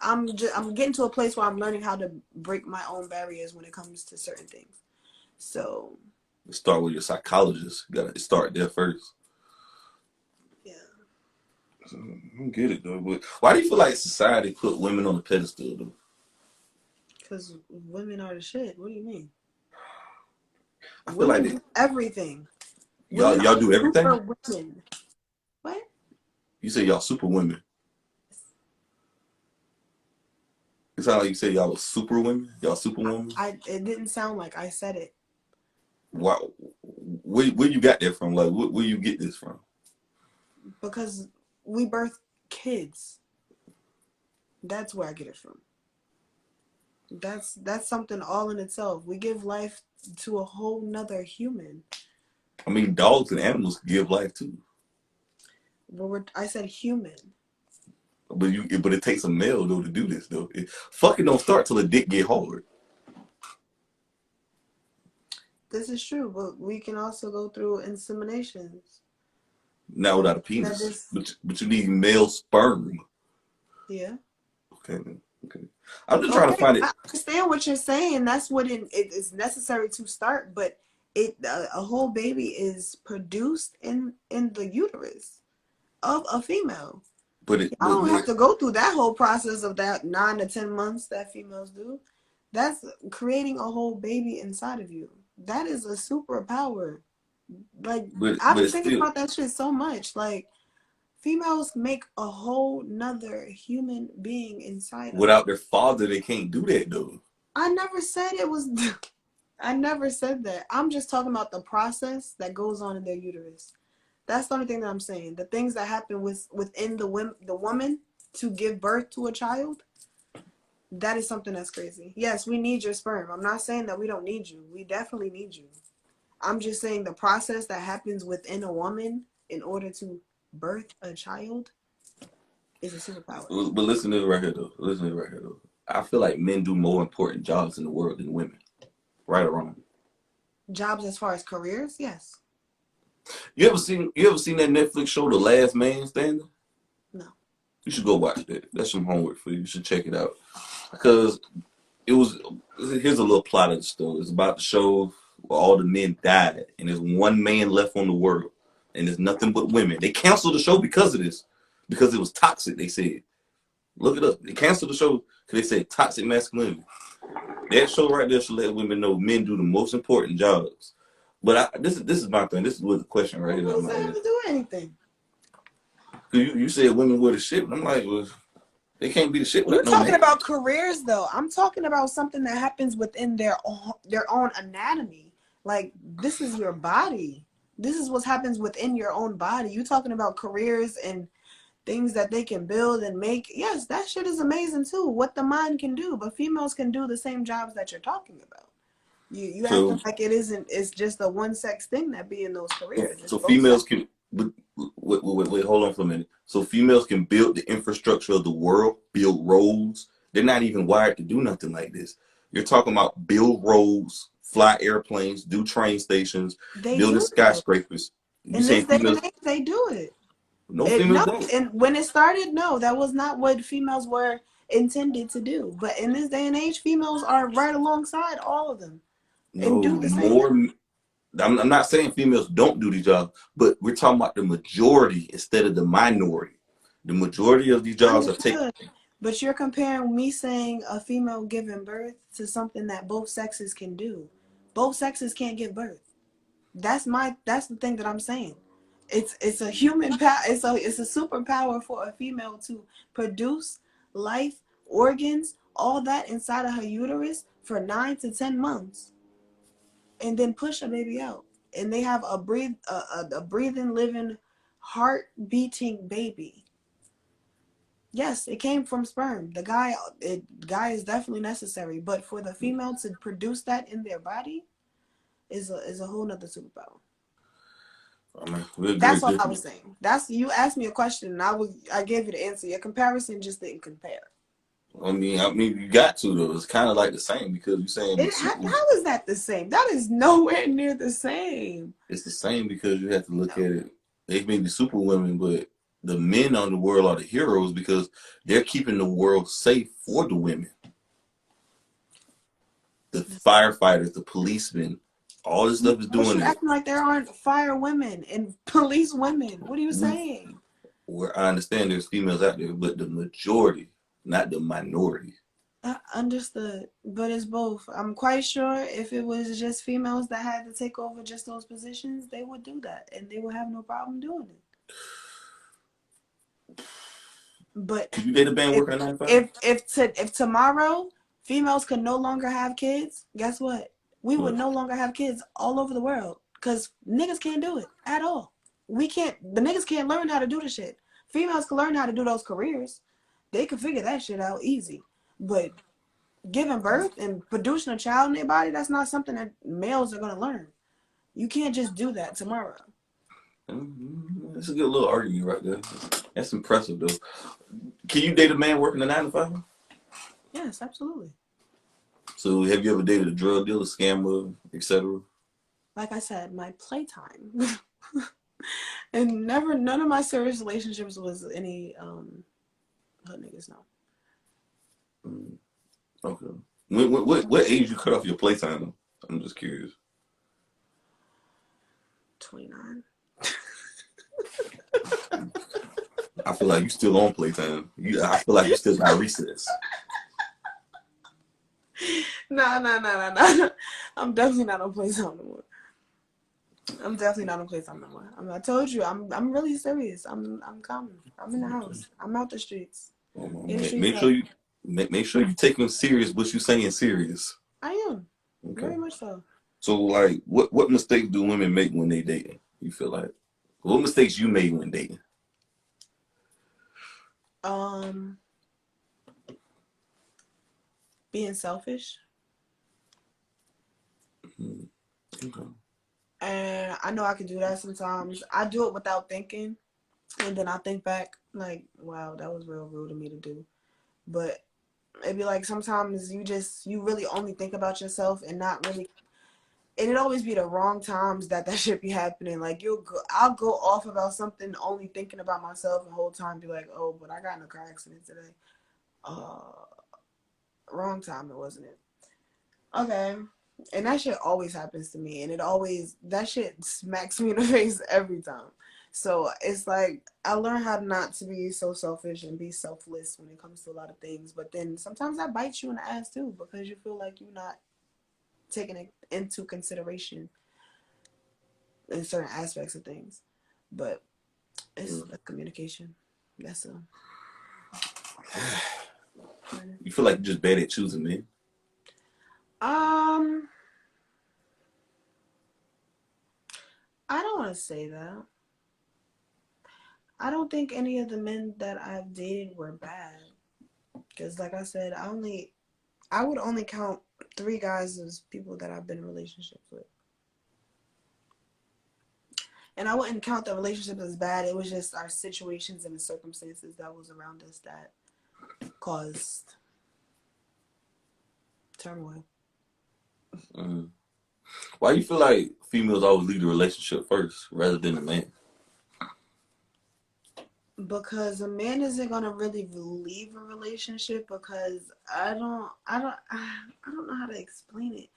I'm getting to a place where I'm learning how to break my own barriers when it comes to certain things. So Start with your psychologist. You gotta start there first. yeah, I don't get it though. But why do you feel like society put women on a pedestal though? because women are the shit. What do you mean? I feel like Women do everything. y'all Women are do everything. super women. What? You say y'all super women. It sounded like you said y'all was super women. Y'all super women. It didn't sound like I said it. Why? Where you got that from? Like, where you get this from? Because we birth kids. That's where I get it from. That's something all in itself. We give life to a whole nother human. I mean, dogs and animals give life too. But I said human. But it takes a male though to do this though. Fucking don't start till the dick get hard. This is true, but we can also go through inseminations. Not without a penis, but you need male sperm. Yeah. Okay, okay. I'm just trying to find it. I understand what you're saying. That's what it is necessary to start, but a whole baby is produced in the uterus of a female. But I don't have to go through that whole process of that 9 to 10 months that females do. That's creating a whole baby inside of you. That is a superpower. Like, I've been thinking about that shit so much. Like, females make a whole nother human being inside without their father, they can't do that though. I never said it was. I never said that. I'm just talking about the process that goes on in their uterus. That's the only thing that I'm saying. The things that happen within the woman to give birth to a child, that is something that's crazy. Yes, we need your sperm. I'm not saying that we don't need you. We definitely need you. I'm just saying the process that happens within a woman in order to birth a child is a superpower. But listen to this right here though. I feel like men do more important jobs in the world than women. Right or wrong? Jobs as far as careers, yes. You ever seen that Netflix show The Last Man Standing? No. You should go watch that. That's some homework for you. You should check it out. Because here's a little plot of the story. It's about the show where all the men died and there's one man left on the world and there's nothing but women. They canceled the show because of this. Because it was toxic, they said. Look it up. They canceled the show because they said toxic masculinity. That show right there should let women know men do the most important jobs. But this is my thing. This is what the question right here. What does that have to do anything? You said women were the shit. I'm like, well, they can't be the shit without You're talking about careers, though. I'm talking about something that happens within their own anatomy. Like, this is your body. This is what happens within your own body. You talking about careers and things that they can build and make. Yes, that shit is amazing too. What the mind can do, but females can do the same jobs that you're talking about. You acting like it isn't. It's just a one sex thing that be in those careers. So females can. Wait, hold on for a minute. So females can build the infrastructure of the world, build roads. They're not even wired to do nothing like this. You're talking about build roads, fly airplanes, do train stations, build skyscrapers. In this day and age, they do it. No, females don't. And when it started, no, that was not what females were intended to do. But in this day and age, females are right alongside all of them. No, more. I'm not saying females don't do these jobs, but we're talking about the majority instead of the minority. The majority of these jobs are taken. But you're comparing me saying a female giving birth to something that both sexes can do. Both sexes can't give birth. That's the thing that I'm saying. It's a human power. It's a superpower for a female to produce life, organs, all that inside of her uterus for 9 to 10 months, and then push a baby out. And they have a breathing, living, heart beating baby. Yes, it came from sperm. The guy is definitely necessary, but for the female to produce that in their body is a whole nother superpower. That's all I was saying. You asked me a question and I gave you the answer. Your comparison just didn't compare. I mean, you got to though. It's kind of like the same because you're saying. How is that the same? That is nowhere near the same. It's the same because you have to look at it. They may be super women, but the men on the world are the heroes because they're keeping the world safe for the women. The firefighters, the policemen, all this stuff is But doing you it. acting like there aren't fire women and police women. What are you saying? Where I understand there's females out there, but the majority, not the minority. I understood, but it's both. I'm quite sure if it was just females that had to take over just those positions, they would do that, and they would have no problem doing it. But Could you date a band if working a 9 to 5? if tomorrow females could no longer have kids, guess what? We would What? no longer have kids all over the world because niggas can't do it at all. We can't. The niggas can't learn how to do the shit. Females can learn how to do those careers. They can figure that shit out easy. But giving birth and producing a child in their body, that's not something that males are gonna learn. You can't just do that tomorrow. That's a good little argument right there. That's impressive though. Can you date a man working a 9 to 5? Yes, absolutely. So have you ever dated a drug dealer, scammer, etc.? Like I said, my playtime. And none of my serious relationships was any hood niggas, no. Okay. What age you cut off your playtime? I'm just curious. 29. I feel like you still on playtime. I feel like you still got recess. No. I'm definitely not on playtime no more. I told you, I'm really serious. I'm coming. I'm in the house. I'm out the streets. Make sure you make sure you take them serious. What you saying serious? I am. Okay. Very much so. So like, what mistakes do women make when they dating? You feel like what mistakes you made when dating? Being selfish. Okay. And I know I can do that sometimes. I do it without thinking. And then I think back, like, wow, that was real rude of me to do. But it'd be like sometimes you really only think about yourself and not really. And it'd always be the wrong times that shit be happening. Like, I'll go off about something only thinking about myself the whole time. Be like, oh, but I got in a car accident today. Wrong time, it wasn't it? Okay. And that shit always happens to me. And that shit smacks me in the face every time. So it's like, I learned how not to be so selfish and be selfless when it comes to a lot of things. But then sometimes that bites you in the ass too, because you feel like you're not taking it into consideration in certain aspects of things. But it's a communication. That's a... You feel like you're just bad at choosing men? I don't want to say that. I don't think any of the men that I've dated were bad. Because like I said, I would only count 3 guys as people that I've been in relationships with. And I wouldn't count the relationship as bad. It was just our situations and the circumstances that was around us that caused turmoil. Why you feel like females always leave the relationship first rather than the man? Because a man isn't gonna really leave a relationship because I don't know how to explain it.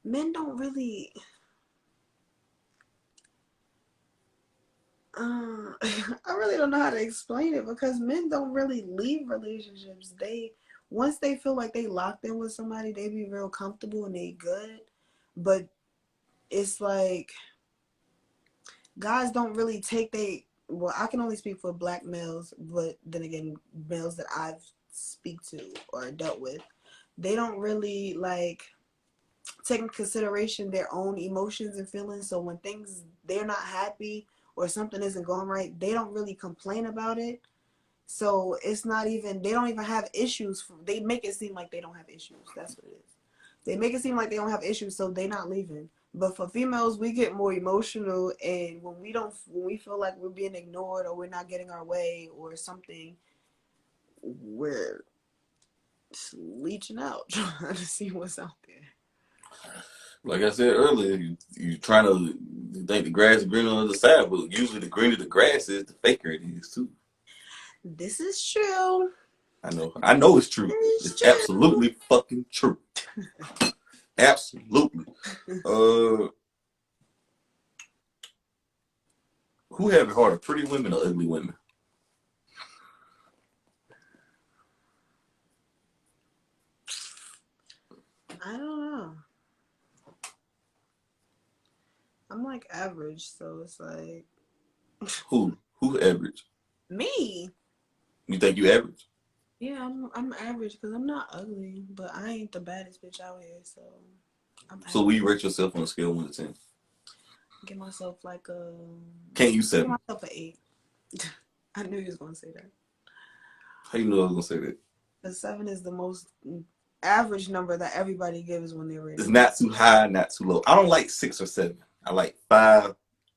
Men don't really I really don't know how to explain it because men don't really leave relationships. Once they feel like they locked in with somebody, they be real comfortable and they good. But it's like guys don't really well, I can only speak for black males, but then again, males that I've speak to or dealt with, they don't really like take into consideration their own emotions and feelings. So when they're not happy or something isn't going right, they don't really complain about it. So they don't even have issues. They make it seem like they don't have issues. That's what it is. They make it seem like they don't have issues, so they're not leaving. But for females, we get more emotional, and when we feel like we're being ignored or we're not getting our way or something, we're just leeching out, trying to see what's out there. Like I said earlier, you trying to think the grass is greener on the other side, but usually the greener the grass is, the faker it is too. This is true. I know it's true. This is It's true. absolutely fucking true. Absolutely. Who have it harder, pretty women or ugly women? I don't know. I'm like average, so it's like Who average? me. You think you average? Yeah, I'm average because I'm not ugly, but I ain't the baddest bitch out here, so I'm So will you rate yourself on a scale of 1 to 10? give myself like a. Can't you Give 7? myself an 8. I knew you was gonna say that. How you know I was gonna say that? The 7 is the most average number that everybody gives when they're It's rating. not too high, not too low. I don't like 6 or 7. I like 5.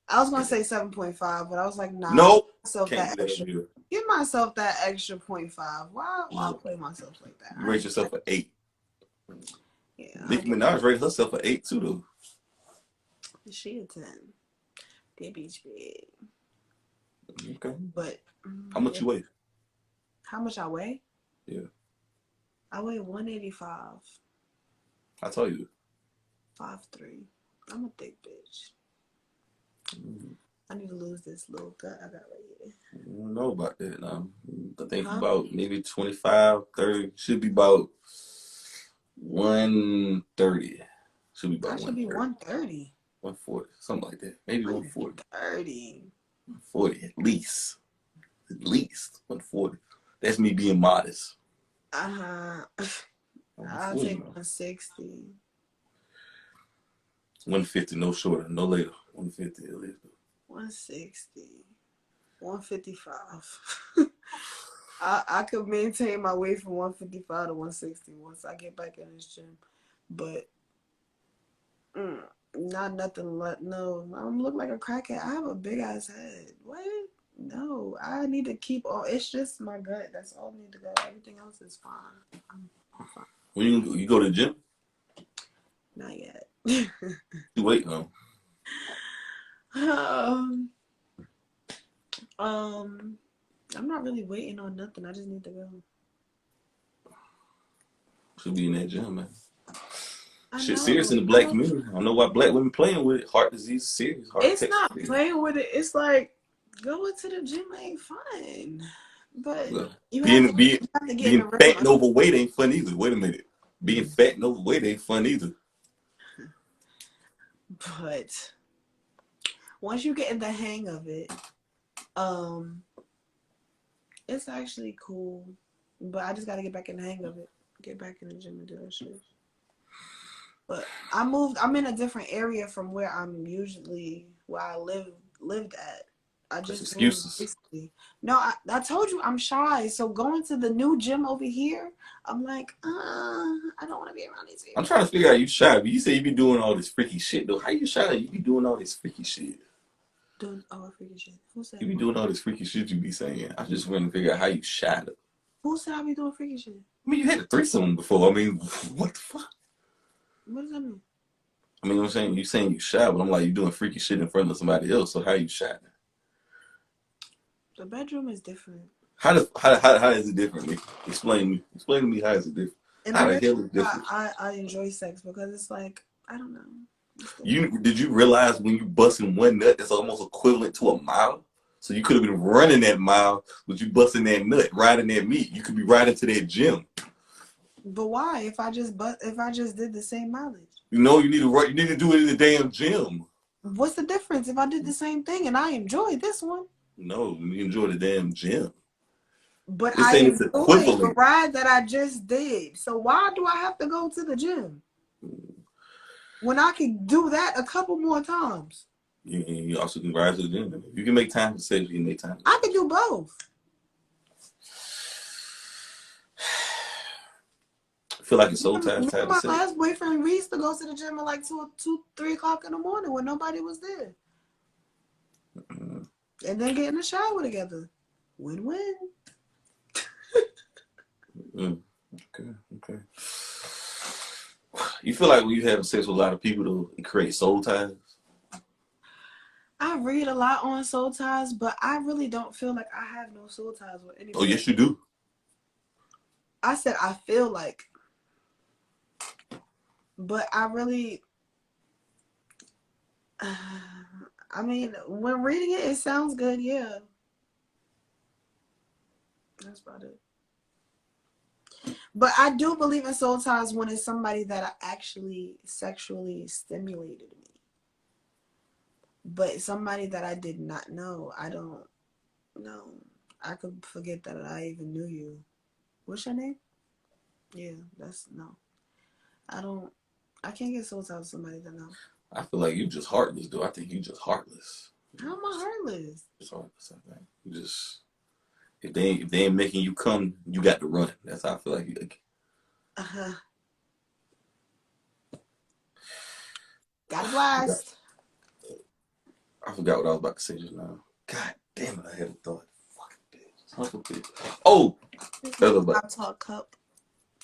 I was gonna say 7.5, but I was like, nah. Nope. Myself Can't that do that extra. over here. Give myself that extra 0.5. Why No. play myself like that? You rate yourself an 8. Yeah, Nicki Minaj rated herself an 8 too, though. she a 10. That bitch big. Okay. But How much you weigh? how much I weigh? Yeah. I weigh 185. I told you. 5'3". I'm a thick bitch. I need to lose this little gut I got right here. I don't know about that now. I think Huh? about maybe 25, 30. Should be about 130. Should be I about should be 130. 130. 140. Something like that. Maybe 140. 130. 140 at least. At least 140. That's me being modest. Uh-huh. I'll 140 take now. 160. 150, no shorter, no later. 150 at least. 160. 155. I could maintain my weight from 155 to 160 once I get back in this gym. But not nothing. No, I don't look like a crackhead. I have a big ass head. What? No, I need to keep all. It's just my gut. That's all I need to go. Everything else is fine. I'm fine. When you go to the gym, Not yet. you wait, no. I'm not really waiting on nothing. I just need to go. Should be in that gym, man. I Shit, know. serious in the black community. I don't know why black women playing with it. Heart disease, serious. Heart It's attack. not playing with it. It's like going to the gym ain't fun. But you have to get in Being the fat and rhythm. overweight ain't fun either. Wait a minute. Being fat and overweight ain't fun either. But once you get in the hang of it, it's actually cool. But I just gotta get back in the hang of it. Get back in the gym and do that shit. But I'm in a different area from where I lived at. I That's just moved excuses. recently. No, I told you I'm shy. So going to the new gym over here, I'm like, I don't want to be around these people. I'm trying to figure out you shy, but you say you be doing all this freaky shit though. How you shy? You be doing all this freaky shit. Doing freaking shit. Who said You be doing all this freaky shit you be saying. I just want to figure out how you shy though. Who said I be doing freaking shit? I mean, you had a threesome before. I mean, what the fuck? What does that mean? I mean, I'm saying you shy, but I'm like you doing freaky shit in front of somebody else. So how you shy? The bedroom is different. How is it different? Nick? Explain to me how is it different? In How the the hell is bedroom, it different? I enjoy sex because it's like I don't know. Did you realize when you busting one nut, it's almost equivalent to a mile? So you could have been running that mile, but you busting that nut, riding that meat. You could be riding to that gym. But why? If I just did the same mileage? You know you need to do it in the damn gym. What's the difference if I did the same thing and I enjoyed this one? No, you enjoy the damn gym. But It's I saying it's enjoyed the equivalent. ride that I just did. So why do I have to go to the gym when I can do that a couple more times? You also can ride to the gym. You can make time for sex. You can make time. I can do both. I feel like it's so tired Me and to my say. last boyfriend, we used to go to the gym at like 3 o'clock in the morning when nobody was there. And then get in the shower together. Win-win. Okay. You feel like when you have sex with a lot of people, though, it creates soul ties? I read a lot on soul ties, but I really don't feel like I have no soul ties with anybody. Oh, yes, you do. I said I feel like, but I really, I mean, when reading it, it sounds good. Yeah, that's about it. But I do believe in soul ties when it's somebody that actually sexually stimulated me. But somebody that I did not know, I don't know. I could forget that I even knew you. What's your name? Yeah, that's no. I can't get soul ties with somebody that know. I feel like you just heartless, though. I think you just heartless. How am I heartless? Just heartless, I think. You just, if they ain't making you come, you got to run. That's how I feel like you. Uh-huh. Got a I blast. forgot what I was about to say just now. God damn it, I had a thought. Fucking bitch. Oh, This I is was my about, talk cup.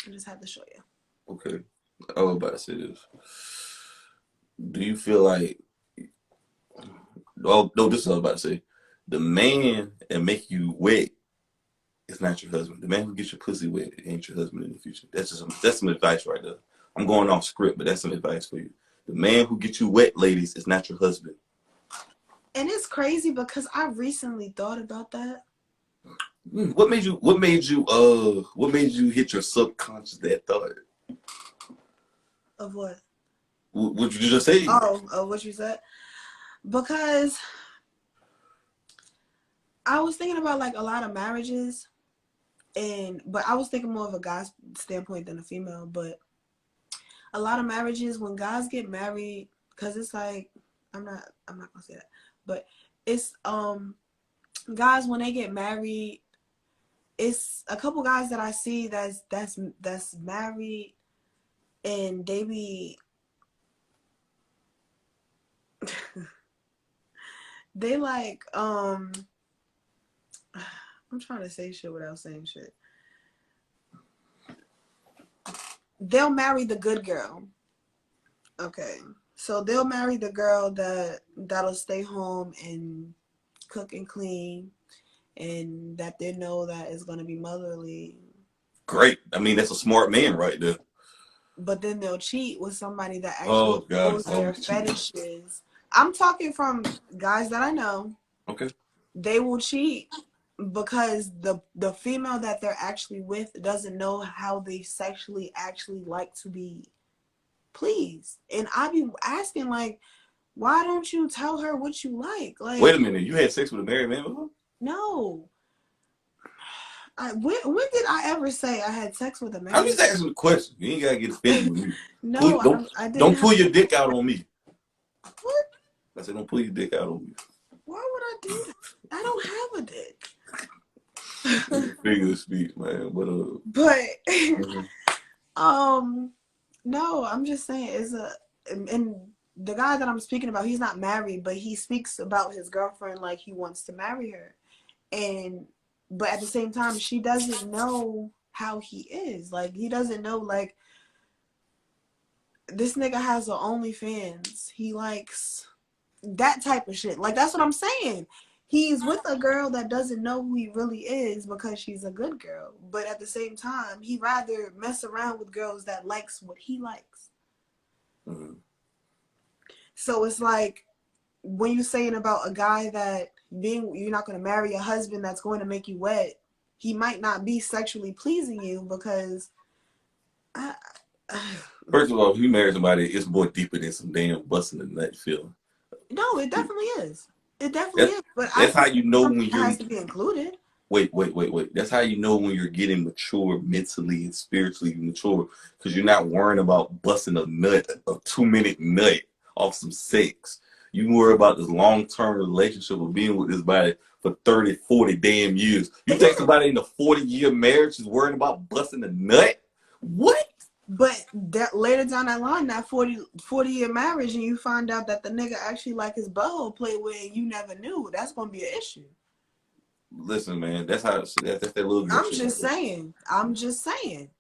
I just had to show you. okay. I was about to say this. Do you feel like, oh, no, this is what I was about to say. The man that make you wet is not your husband. The man who gets your pussy wet ain't your husband in the future. That's some advice right there. I'm going off script, but that's some advice for you. The man who gets you wet, ladies, is not your husband. And it's crazy because I recently thought about that. What made you hit your subconscious that thought? Of what? What you just say? Oh, what you said? Because I was thinking about like a lot of marriages, but I was thinking more of a guy's standpoint than a female. But a lot of marriages, when guys get married, because it's like I'm not gonna say that, but it's guys when they get married, it's a couple guys that I see that's married, and they be they like I'm trying to say shit without saying shit. They'll marry the good girl. Okay. So they'll marry the girl that'll stay home and cook and clean, and that they know that is going to be motherly. Great. I mean, that's a smart man right there. But then they'll cheat with somebody that Oh actually God, knows it's their always cheating. fetishes. I'm talking from guys that I know. Okay. They will cheat because the female that they're actually with doesn't know how they sexually actually like to be pleased. And I be asking like, why don't you tell her what you like? Wait a Like, minute. You had sex with a married man before? no. When did I ever say I had sex with a I'm married just asking a question. You ain't gotta get offended with me. Pull, No, don't I didn't don't have pull your dick out on me. what? I said don't pull your dick out on me. Why would I do that? I don't have a dick. Figure of speech, man. But Mhm. no, I'm just saying and the guy that I'm speaking about, he's not married, but he speaks about his girlfriend like he wants to marry her. And but at the same time, she doesn't know how he is. Like he doesn't know like this nigga has a OnlyFans. He likes that type of shit. Like that's what I'm saying. He's with a girl that doesn't know who he really is because she's a good girl. But at the same time, he rather mess around with girls that likes what he likes. Mhm. So it's like when you're saying about a guy that you're not going to marry a husband that's going to make you wet, he might not be sexually pleasing you because I, First of all, if you marry somebody, it's more deeper than some damn busting the nut feeling. no, it definitely is. It definitely That's is. But I that's how think you know when something you're has to be included. wait. That's how you know when you're getting mature mentally and spiritually mature because you're not worrying about busting a 2 minute nut off some sex. You worry about this long-term relationship of being with this body for 30, 40 damn years. You think Yeah. somebody in a 40-year marriage is worrying about busting a nut? What? But that later down that line, that 40-year marriage, and you find out that the nigga actually like his butthole played with and you never knew, that's gonna be an issue. Listen, man, that's that little girl I'm shit right just there. saying. I'm just saying.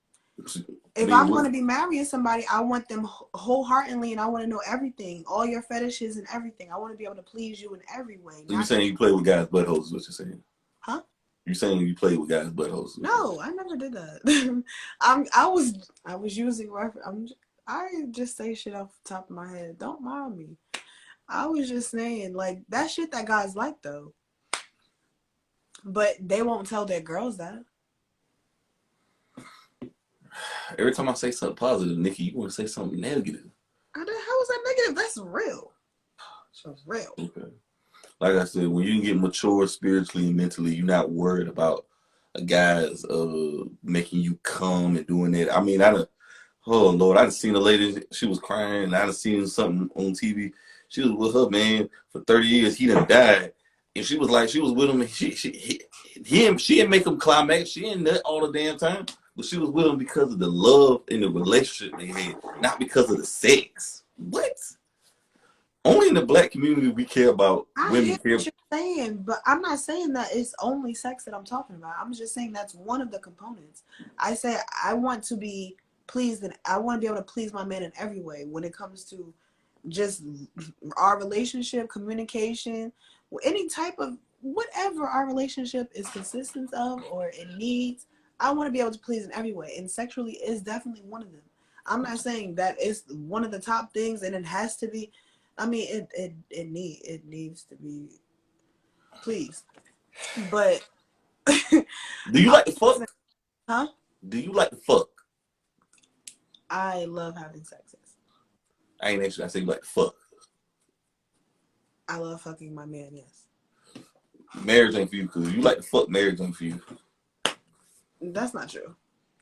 If I'm going to be marrying somebody, I want them wholeheartedly, and I want to know everything, all your fetishes and everything. I want to be able to please you in every way. So you saying you play with guys' buttholes is what you're saying? Huh? You saying you play with guys' buttholes? No, I never did that. I was using reference. I just say shit off the top of my head. Don't mind me. I was just saying, like, that shit that guys like, though. But they won't tell their girls that. Every time I say something positive, Nickii, you want to say something negative. How is that negative? That's real. That's real. Okay. Like I said, when you can get mature spiritually and mentally, you're not worried about a guy's making you come and doing that. I mean, oh Lord, I done seen a lady, she was crying, I done seen something on TV. She was with her man for 30 years, he done died. And she was like, she was with him, and she didn't make him climax, she didn't nut all the damn time. But she was with him because of the love and the relationship they had, not because of the sex. What? Only in the black community we care about women. I hear what you're saying, but I'm not saying that it's only sex that I'm talking about. I'm just saying that's one of the components. I say I want to be pleased, and I want to be able to please my man in every way when it comes to just our relationship, communication, any type of whatever our relationship is consistent of or it needs. I want to be able to please in every way, and sexually is definitely one of them. I'm not saying that it's one of the top things and it has to be. I mean, it needs to be pleased, but Do you like to fuck? Huh? Do you like to fuck? I love having sex. I ain't actually. I say you like to fuck. I love fucking my man. Yes. Marriage ain't for you, cause you like to fuck. Marriage ain't for you. That's not true.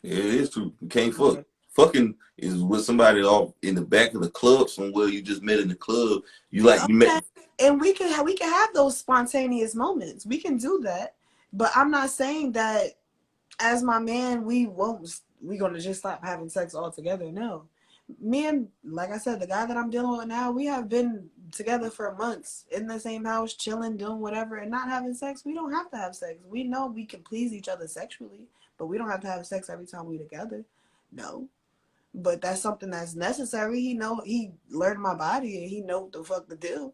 Yeah, it is true. You can't fuck. Okay. Fucking is with somebody off in the back of the club somewhere you just met in the club. You like okay. You met, and we can have those spontaneous moments. We can do that, but I'm not saying that as my man we're gonna just stop having sex altogether. No. Me and, like I said, the guy that I'm dealing with now, we have been together for months in the same house, chilling, doing whatever, and not having sex. We don't have to have sex. We know we can please each other sexually, but we don't have to have sex every time we're together. No. But that's something that's necessary. He learned my body and he know what the fuck to do.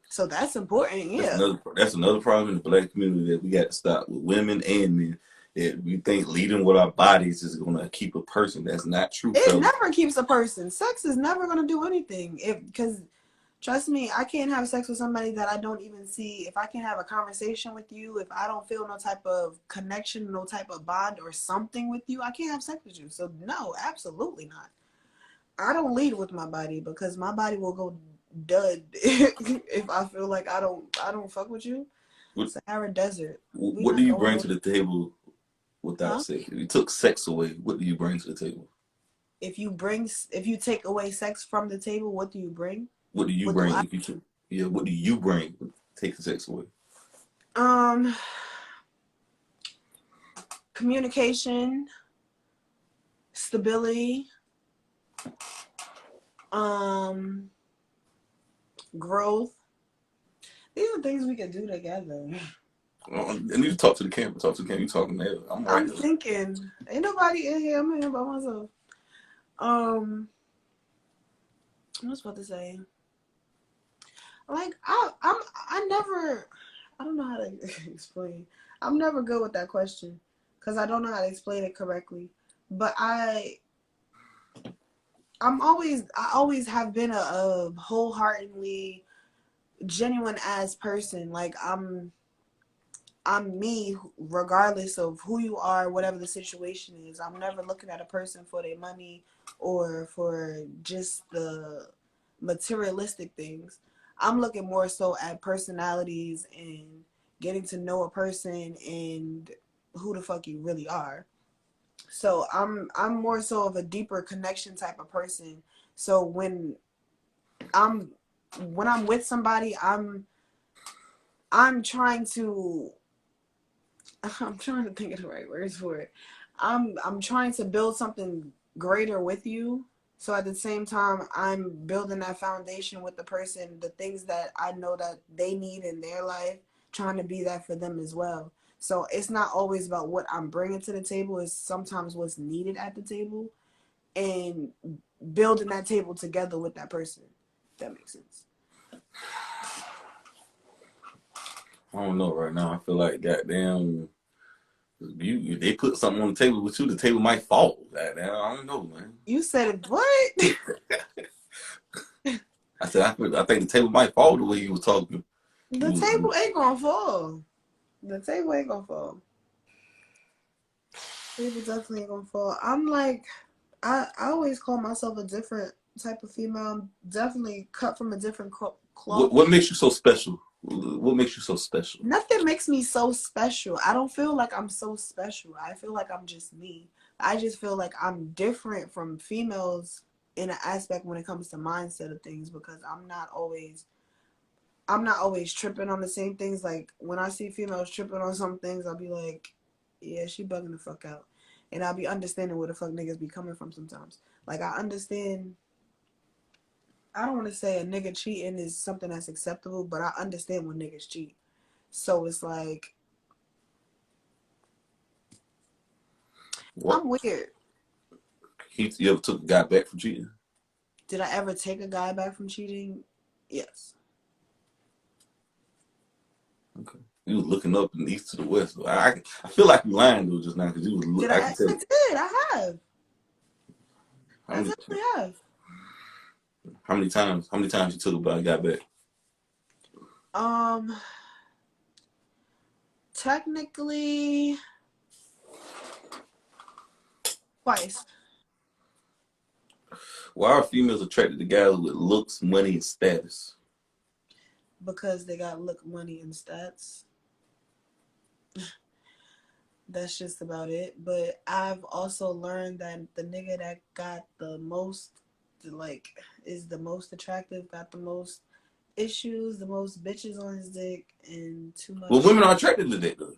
So that's important, yeah. That's another problem in the black community that we got to stop with women and men. That we think leading with our bodies is going to keep a person. That's not true. It never keeps a person. Sex is never going to do anything. Because, trust me, I can't have sex with somebody that I don't even see. If I can't have a conversation with you, if I don't feel no type of connection, no type of bond or something with you, I can't have sex with you. So, no, absolutely not. I don't lead with my body because my body will go dud if I feel like I don't fuck with you. Sahara Desert. What do you bring to the table without sex? If you took sex away, what do you bring to the table? If you take away sex from the table, what do you bring? What do you bring? What do you bring? Take the sex away. Communication, stability, growth. These are things we can do together. I need to talk to the camera. Talk to the camera. You talking there? I'm thinking. Ain't nobody in here. I'm in here by myself. I was about to say. Like I don't know how to explain. I'm never good with that question because I don't know how to explain it correctly. But I always have been a wholeheartedly genuine ass person. Like I'm me regardless of who you are, whatever the situation is. I'm never looking at a person for their money or for just the materialistic things. I'm looking more so at personalities and getting to know a person and who the fuck you really are. So I'm more so of a deeper connection type of person. So when I'm with somebody, I'm trying to think of the right words for it. I'm trying to build something greater with you. So at the same time, I'm building that foundation with the person, the things that I know that they need in their life, trying to be that for them as well. So it's not always about what I'm bringing to the table. It's sometimes what's needed at the table and building that table together with that person. If that makes sense. I don't know right now. I feel like goddamn, they put something on the table with you, the table might fall. Goddamn, I don't know, man. You said what? I said I think the table might fall the way you was talking. The table ain't gonna fall. The table ain't gonna fall. The table definitely ain't gonna fall. I'm like, I always call myself a different type of female. I'm definitely cut from a different cloth. What makes you so special? What makes you so special? Nothing makes me so special. I don't feel like I'm so special. I feel like I'm just me. I just feel like I'm different from females in an aspect when it comes to mindset of things because I'm not always tripping on the same things. Like when I see females tripping on some things, I'll be like, yeah, she bugging the fuck out. And I'll be understanding where the fuck niggas be coming from sometimes. Like I understand, I don't want to say a nigga cheating is something that's acceptable, but I understand when niggas cheat. So it's like, What? I'm weird. You ever took a guy back from cheating? Did I ever take a guy back from cheating? Yes. Okay. You was looking up from the east to the west. I feel like you lying though just now because you was Did I I? can I tell. did. I have. How I many, definitely have. how many times? How many times you took a guy back? Um, technically, twice. Why are females attracted to guys with looks, money, and status? Because they got look, money, and stats. That's just about it. But I've also learned that the nigga that got the most, like, is the most attractive, got the most issues, the most bitches on his dick, and too much. Well, women are attracted to that though.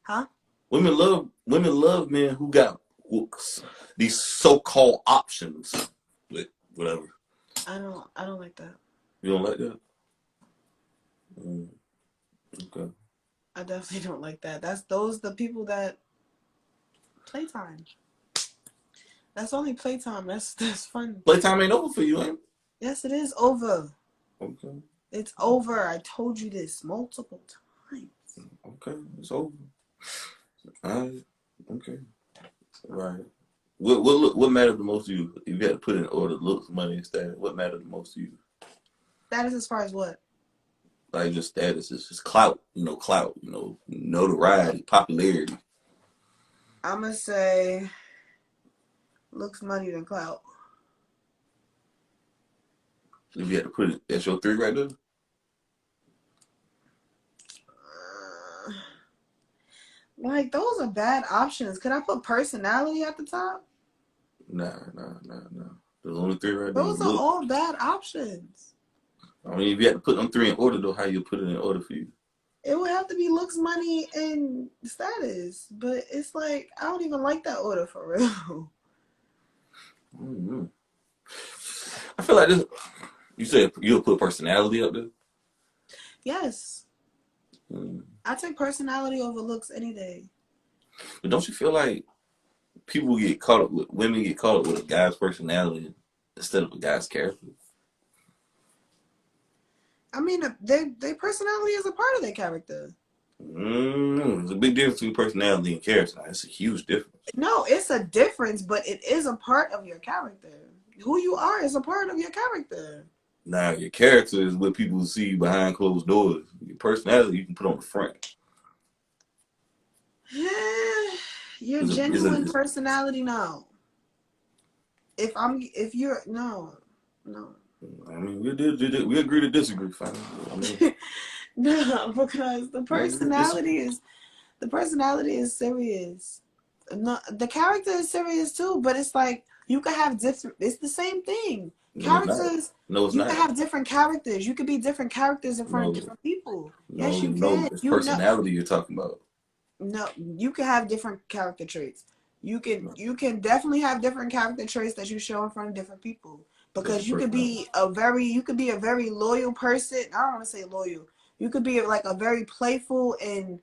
Huh? Women love men who got these so-called options. But whatever. I don't like that. You don't like that? Okay. I definitely don't like that. Those the people that playtime. That's only playtime. That's fun. Playtime ain't over for you, ain't it? Yes, it is over. Okay. It's over. I told you this multiple times. Okay. It's over. All right. Okay. Right. What mattered the most to you? If you had to put in order looks, money, and status, what mattered the most to you? That is as far as what? Like just status, it's just clout, clout, notoriety, popularity. I'ma say looks, money, than clout. If you had to put it, that's your three right there. Like those are bad options. Could I put personality at the top? Nah. There's only three right there. Those are Look, all bad options. I mean, if you had to put them three in order, though, how you put it in order for you? It would have to be looks, money, and status. But it's like I don't even like that order for real. Mm-hmm. I feel like this. You said you'll put personality up there. Yes. I take personality over looks any day. But don't you feel like women get caught up with a guy's personality instead of a guy's character? I mean, their personality is a part of their character. There's a big difference between personality and character. It's a huge difference. No, it's a difference, but it is a part of your character. Who you are is a part of your character. Now, your character is what people see behind closed doors. Your personality, you can put on the front. Your genuine personality, no. If you're no. I mean, we agree to disagree, fine. I mean, No, because the personality is serious. No, the character is serious too, but it's like you can have different. It's the same thing. Characters. No, it's you not. can have different characters. You could be different characters in front of different people. Yes, you can. It's personality you're talking about. No, you can have different character traits. You can definitely have different character traits that you show in front of different people. Because you could be a very loyal person. I don't want to say loyal. You could be like a very playful and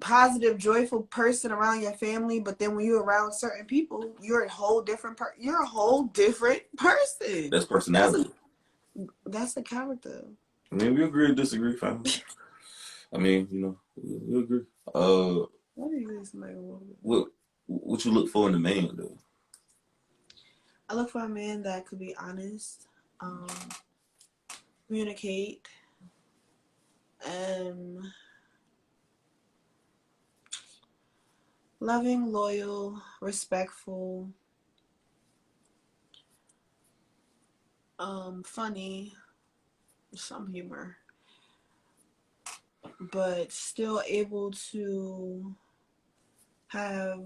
positive, joyful person around your family, but then when you're around certain people, you're a whole different you're a whole different person. That's personality. That's the character. I mean, we agree to disagree, fam. I mean, you know, we agree. What do you think somebody will what you look for in a man, though? I look for a man that could be honest, communicate, loving, loyal, respectful, funny, some humor, but still able to have,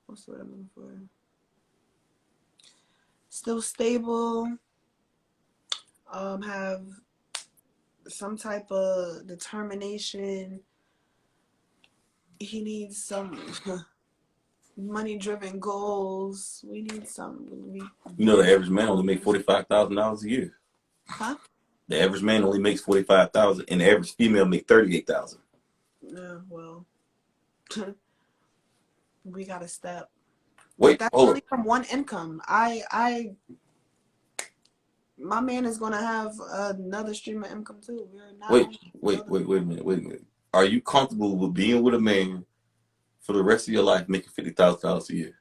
what's the word I'm looking for? Still stable, have some type of determination. He needs some money-driven goals. We need some. You know, the average man only makes $45,000 a year. Huh? The average man only makes $45,000, and the average female makes $38,000. Yeah, well, we got to step. Wait, That's hold only up. from one income. My man is gonna have another stream of income too. We're not. Wait a minute. Are you comfortable with being with a man for the rest of your life making $50,000 a year?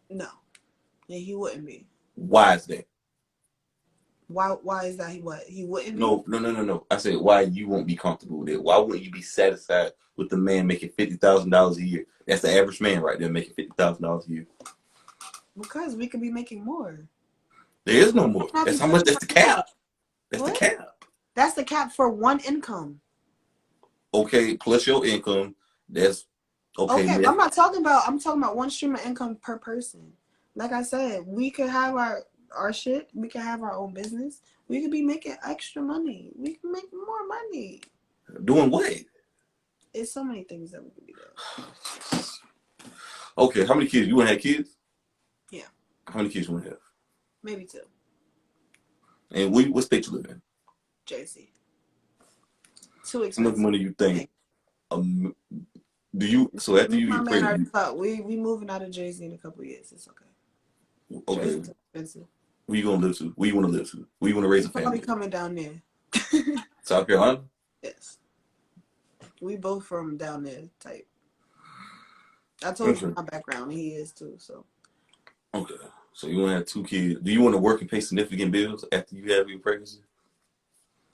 No, yeah, he wouldn't be. Why is that? Why is that? He wouldn't be? No. I said, why you won't be comfortable with it? Why wouldn't you be satisfied with the man making $50,000 a year? That's the average man right there making $50,000 a year. Because we could be making more. There is no more. That's how much. That's the cap. That's what? the cap. That's the cap for one income. Okay, plus your income. That's okay. Okay, I'm talking about one stream of income per person. Like I said, we could have our shit. We could have our own business. We could be making extra money. We can make more money. Doing what? It's so many things that we could be doing. Okay, how many kids? You want to have kids? Yeah. How many kids you want to have? Maybe 2. And what state you live in? Jersey. Too expensive. How much money you think? Do you? So after you get pregnant, we moving out of Jersey in a couple of years. It's okay. Okay. Jersey's too expensive. Where you gonna live to? Where you want to live to? Where you want to raise a family? Probably coming down there. South Carolina. Yes. We both from down there type. I told you my background, and he is too. So. Okay. So you want to have 2 kids? Do you want to work and pay significant bills after you have your pregnancy?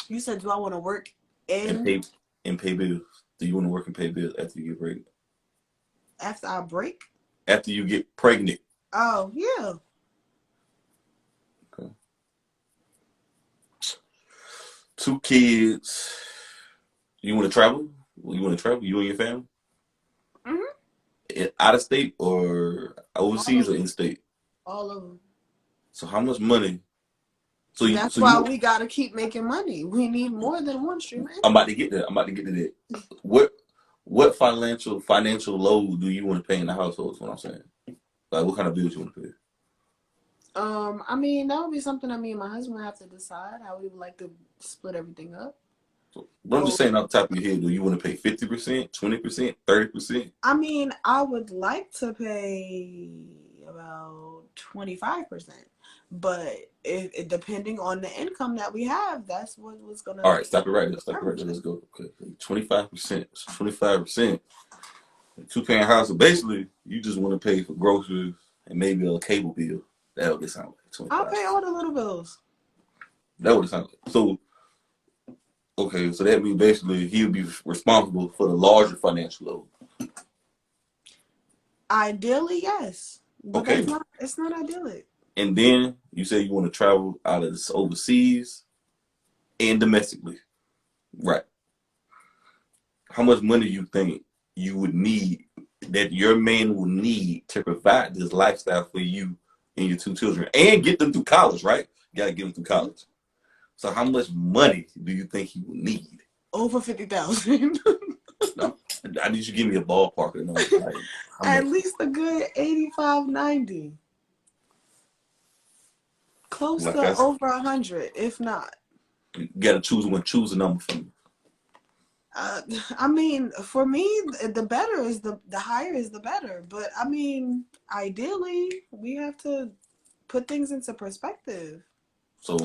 You said, do I want to work and pay bills? Do you want to work and pay bills after you get pregnant? After I break? After you get pregnant. Oh, yeah. Okay. 2 kids. You want to travel? You want to travel? You and your family? Out of state or overseas or in state? All of them. So how much money? That's why we gotta keep making money. We need more than one stream. I'm about to get there. that. What financial load do you want to pay in the household? Is what I'm saying. Like, what kind of bills you want to pay? I mean, that would be something that me and my husband would have to decide how we would like to split everything up. But I'm just saying, off the top of your head, do you want to pay 50%, 20%, 30%? I mean, I would like to pay about 25%, but it depending on the income that we have, that's what's gonna. All right, stop it right there. Let's go. Okay, 25%. 25%. 2-parent house. So basically, you just want to pay for groceries and maybe a cable bill. That would sound like 25. I'll pay all the little bills. That would sound like. So, okay, so that means basically he would be responsible for the larger financial load. Ideally, yes. But okay. It's not idyllic. And then you say you want to travel out of this overseas and domestically. Right. How much money do you think you would need, that your man will need to provide this lifestyle for you and your 2 children and get them through college, right? You got to get them through college. So how much money do you think he will need? Over 50,000. No, I need you to give me a ballpark. Like, at least a good 85, 90. Close to over 100, if not. You got to choose a number for me. I mean, for me, the better is the higher is the better. But I mean, ideally, we have to put things into perspective. So,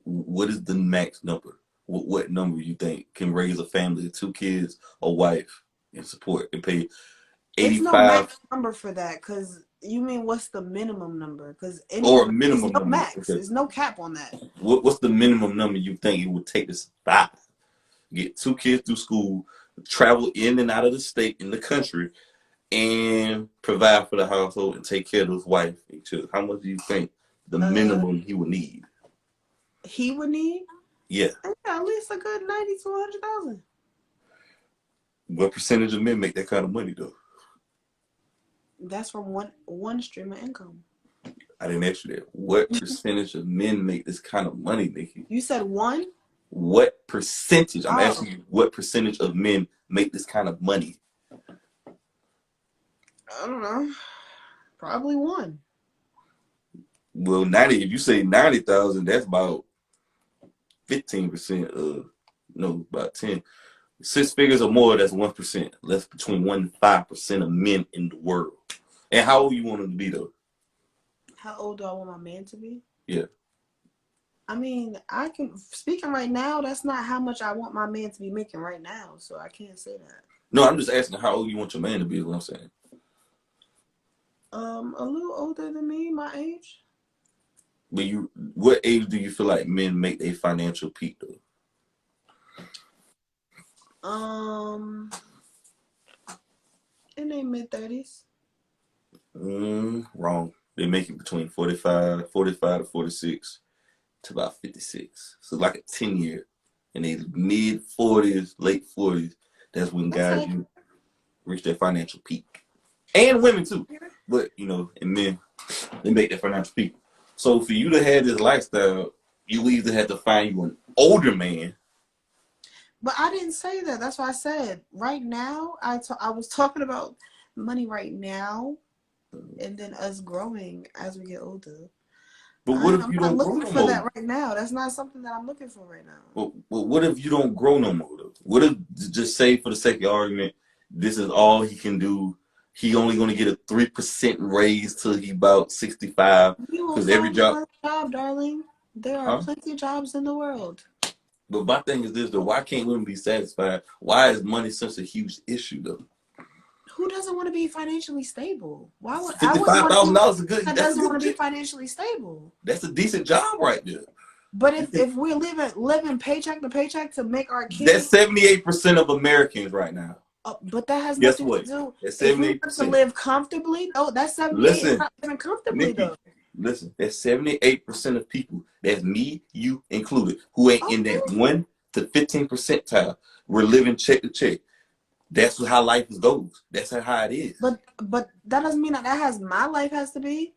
what is the max number? What number you think can raise a family of 2 kids, a wife, and support and pay It's no 85 max number for that, because you mean what's the minimum number? Because or a it's minimum no number? max. Okay. There's no cap on that. What's the minimum number you think it would take to survive? Get 2 kids through school, travel in and out of the state, in the country, and provide for the household and take care of his wife and children. How much do you think the minimum he would need? He would need, Yeah. at least a good 90 to 100,000. What percentage of men make that kind of money though? That's from one stream of income. I didn't ask you that. What percentage of men make this kind of money, Nickii? You said one? What percentage? I'm Oh, asking you, what percentage of men make this kind of money? I don't know. Probably one. Well, 90. If you say 90,000, that's about 15% of, no, about 10. 6 figures or more, that's 1%. That's between 1 and 5% of men in the world. And how old you want them to be though? How old do I want my man to be? Yeah. I mean, I can, speaking right now, that's not how much I want my man to be making right now, so I can't say that. No, I'm just asking how old you want your man to be is what I'm saying. A little older than me, my age. But what age do you feel like men make a financial peak though? In their mid-30s. Wrong. They make it between 45 to 46 to about 56. So like a 10-year. In their mid-40s, late 40s, that's when guys reach their financial peak. And women too. But, and men, they make their financial peak. So for you to have this lifestyle, you either have to find you an older man. But I didn't say that. That's why I said right now. I was talking about money right now, and then us growing as we get older. But what if I'm you not don't grow looking no for more? that right now. That's not something that I'm looking for right now. Well, what if you don't grow no more though? What if, just say for the sake of argument, this is all he can do? He only going to get a 3% raise till he about 65 You will because every find job, another job, darling. There are plenty of jobs in the world. But my thing is this though: why can't women be satisfied? Why is money such a huge issue though? Who doesn't want to be financially stable? Why would I wouldn't want to be $55,000 is good. that That's a doesn't want to be good. financially stable? That's a decent job right there. But if we're living paycheck to paycheck to make our That's kids, 78% of Americans right now. but that has Guess nothing to what? do. That's If we want to 78%. live comfortably, that's 78. It's Listen, not living comfortably Nickii, though. listen. That's 78% of people. That's me, you included, who ain't in that Okay. 1 to 15 percentile. We're living check to check. That's how life goes. That's how it is. But that doesn't mean that has my life has to be.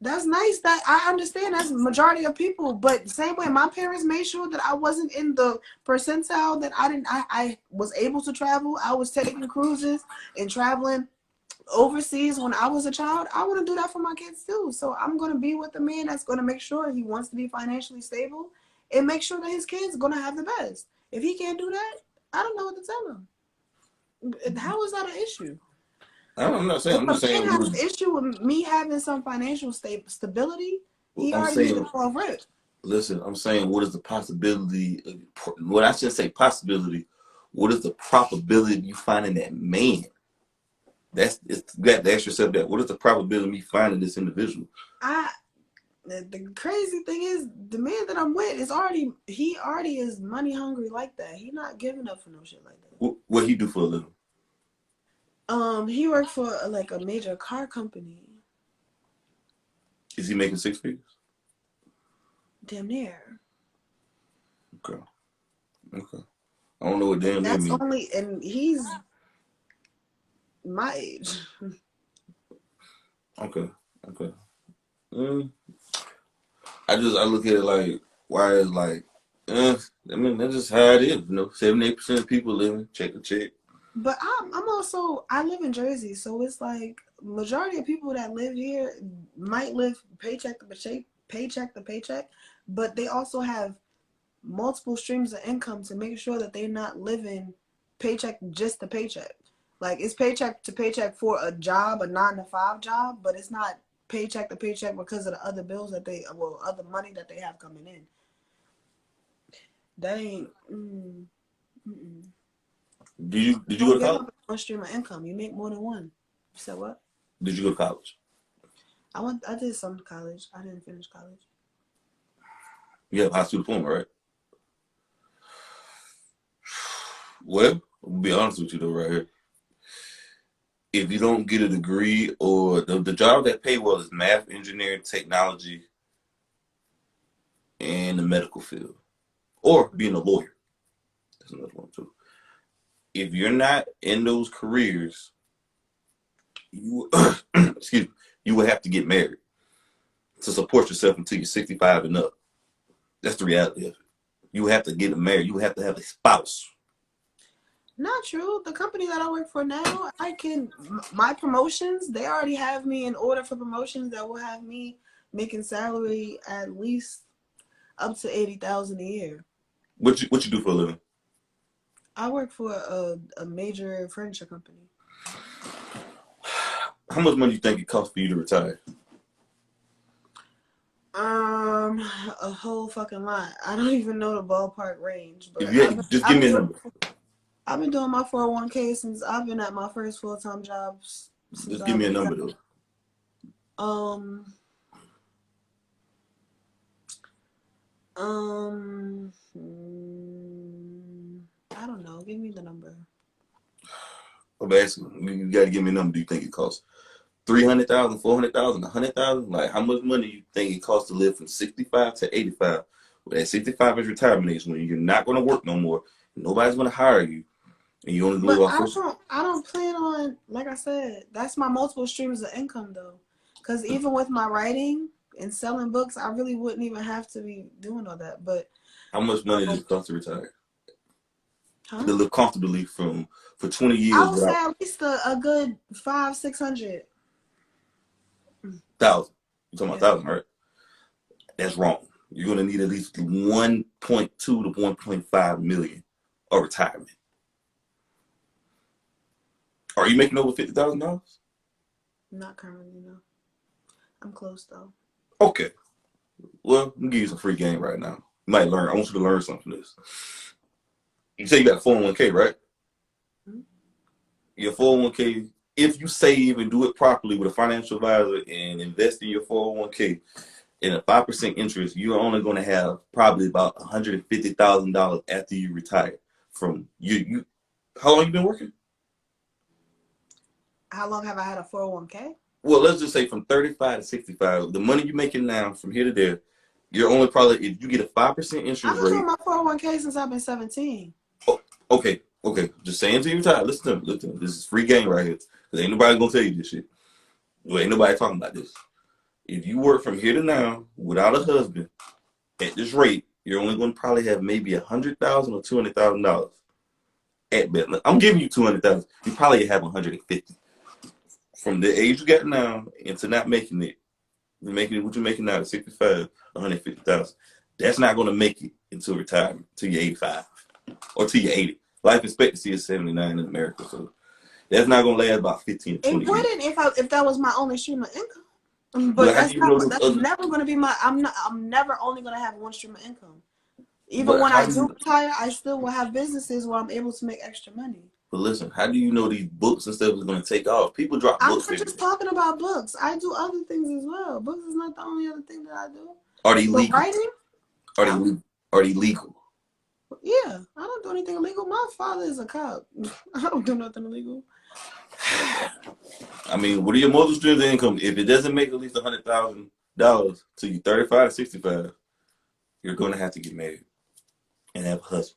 That's nice. That I understand. That's the majority of people. But the same way, my parents made sure that I wasn't in the percentile that I was able to travel. I was taking cruises and traveling overseas when I was a child. I want to do that for my kids too. So I'm going to be with a man that's going to make sure he wants to be financially stable and make sure that his kids are going to have the best. If he can't do that, I don't know what to tell him. How is that an issue? I'm not saying. If I'm a just saying. man has an issue with me having some financial stability, he I'm already needs to saying. go off rip. Listen, I'm saying, what is the possibility? What I shouldn't say possibility. What is the probability of you finding that man? You got to ask yourself that. What is the probability of me finding this individual? The crazy thing is, the man that I'm with he already is money hungry like that. He not giving up for no shit like that. What he do for a living? He worked for like a major car company. Is he making 6 figures? Damn near. Okay. I don't know what damn near means. And he's my age. Okay. I look at it like, why is like, that's just how it is. 78% of people living check to check. But I live in Jersey, so it's like majority of people that live here might live paycheck to paycheck, but they also have multiple streams of income to make sure that they're not living paycheck just to paycheck. Like it's paycheck to paycheck for a job, a 9 to 5 job, but it's not paycheck to paycheck because of the other bills that other money that they have coming in. That ain't. Did you go Don't to give college? up one stream of income. You make more than one. You said what? Did you go to college? I did some college. I didn't finish college. You have high school diploma, right? Well, I'll be honest with you though, right here. If you don't get a degree or the job that pay well is math, engineering, technology, and the medical field, or being a lawyer. That's another one too. If you're not in those careers, you excuse me, you will have to get married to support yourself until you're 65 and up. That's the reality of it. You have to get married. You have to have a spouse. Not true. The company that I work for now, my promotions, they already have me in order for promotions that will have me making salary at least up to $80,000 a year. What you do for a living? I work for a major furniture company. How much money do you think it costs for you to retire? A whole fucking lot. I don't even know the ballpark range, but Just give me a number. I've been doing my 401k since I've been at my first full-time job. Just give me a number though. I don't know. Give me the number. I'm asking. You got to give me a number. Do you think it costs 300,000, 400,000, 100,000? Like, how much money do you think it costs to live from 65 to 85? Well, at 65 is retirement age when you're not going to work no more. Nobody's going to hire you, and you only live off. I don't plan on. Like I said, that's my multiple streams of income though. Because even with my writing and selling books, I really wouldn't even have to be doing all that. But how much money does it cost to retire? Huh? To live comfortably for 20 years. I would say at least a good 500-600,000. You talking about 1,000, right? That's wrong. You're gonna need at least 1.2 to 1.5 million of retirement. Are you making over $50,000? Not currently, no. I'm close though. Okay. Well, I'm gonna give you some free game right now. You might learn. I want you to learn something from this. You say you got a 401k, right? Mm-hmm. Your 401k, if you save and do it properly with a financial advisor and invest in your 401k in a 5% interest, you're only going to have probably about $150,000 after you retire. From you, how long you been working? How long have I had a 401k? Well, let's just say from 35 to 65. The money you're making now from here to there, you're only probably, if you get a 5% interest rate. I've been doing my 401k since I've been 17. Oh, okay. Just saying until you retire. Listen to me. This is free game right here. Because ain't nobody going to tell you this shit. Well, ain't nobody talking about this. If you work from here to now without a husband at this rate, you're only going to probably have maybe $100,000 or $200,000 at best. I'm giving you $200,000. You probably have $150,000. From the age you got now into not making it, what you're making now at 65, $150,000. That's not going to make it until retirement, till you're 85 or till you're 80. Life expectancy is 79 in America, so that's not going to last about 15 to 20 years. It wouldn't if that was my only stream of income. But that's never going to be my. I'm never only going to have one stream of income. Even when I do retire, I still will have businesses where I'm able to make extra money. But listen, how do you know these books and stuff is going to take off? People drop books. I'm not just talking about books. I do other things as well. Books is not the only other thing that I do. Are they legal? Writing? Are they legal? Yeah, I don't do anything illegal. My father is a cop. I don't do nothing illegal. I mean, what are your multiple streams of income? If it doesn't make at least $100,000 till you're 35 to 65, you're going to have to get married and have a husband.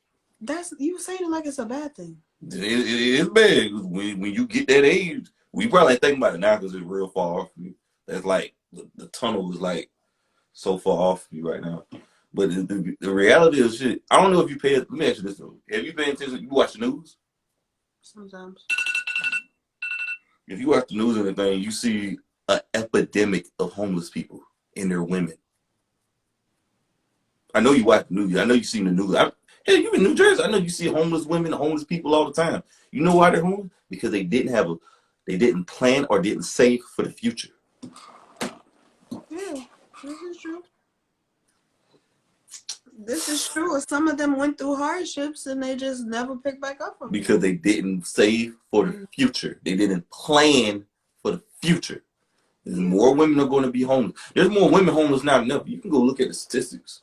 You saying it like it's a bad thing. It is bad. When you get that age, we probably ain't thinking about it now because it's real far off from you. That's like, the tunnel is like so far off from you right now. But the reality is shit. I don't know if you pay. Let me ask you this though. Have you paid attention? You watch the news? Sometimes. If you watch the news and everything, you see an epidemic of homeless people and their women. I know you watch the news. I know you seen the news. Yeah, you in New Jersey. I know you see homeless women, homeless people all the time. You know why they're homeless? Because they didn't plan or didn't save for the future. Yeah, this is true. This is true. Some of them went through hardships and they just never picked back up from it. Because they didn't save for the future. They didn't plan for the future. There's more women are going to be homeless. There's more women homeless now than ever. You can go look at the statistics.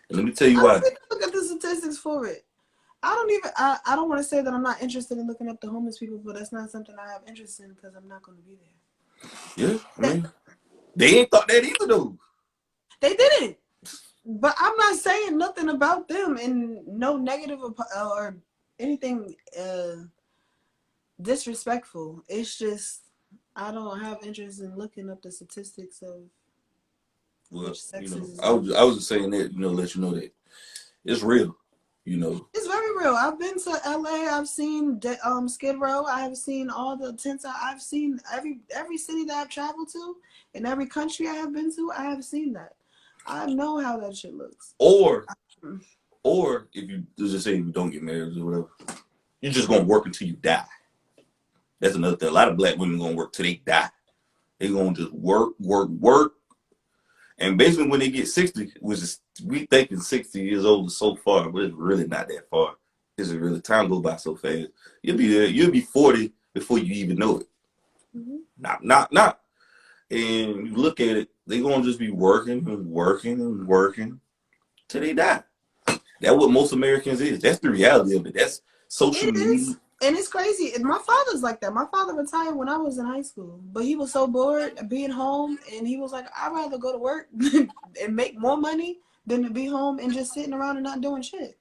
And let me tell you I why. don't need to look at the statistics for it. I don't want to say that I'm not interested in looking up the homeless people, but that's not something I have interest in because I'm not going to be there. Yeah, I mean, they ain't thought that either, though. They didn't. But I'm not saying nothing about them and no negative or anything disrespectful. It's just I don't have interest in looking up the statistics of which sexes. I was just saying that, let you know that it's real. It's very real. I've been to LA. I've seen Skid Row. I have seen all the tents. I've seen every city that I've traveled to, in every country I have been to. I have seen that. I know how that shit looks. Or if you just say you don't get married or whatever, you're just gonna work until you die. That's another thing. A lot of black women gonna work till they die. They're gonna just work, and basically when they get 60, which is we thinking 60 years old is so far, but it's really not that far. It's really time goes by so fast. You'll be there. You'll be 40 before you even know it. Mm-hmm. Not. And you look at it, they gonna just be working till they die. That's what most Americans is. That's the reality of it. That's social media. And it's crazy. My father's like that. My father retired when I was in high school, but he was so bored of being home, and he was like, I'd rather go to work and make more money than to be home and just sitting around and not doing shit.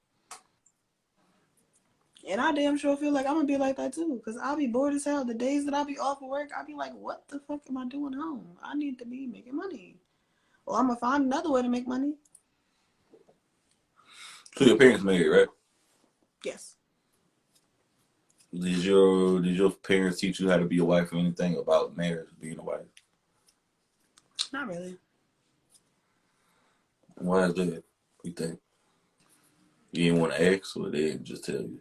And I damn sure feel like I'm gonna be like that too, because I'll be bored as hell. The days that I'll be off of work, I'll be like, what the fuck am I doing home? I need to be making money. Or I'm gonna find another way to make money. So your parents married, right? Yes. Did your parents teach you how to be a wife or anything about marriage, being a wife? Not really. Why is that? You think? You didn't want to ask, or they didn't just tell you?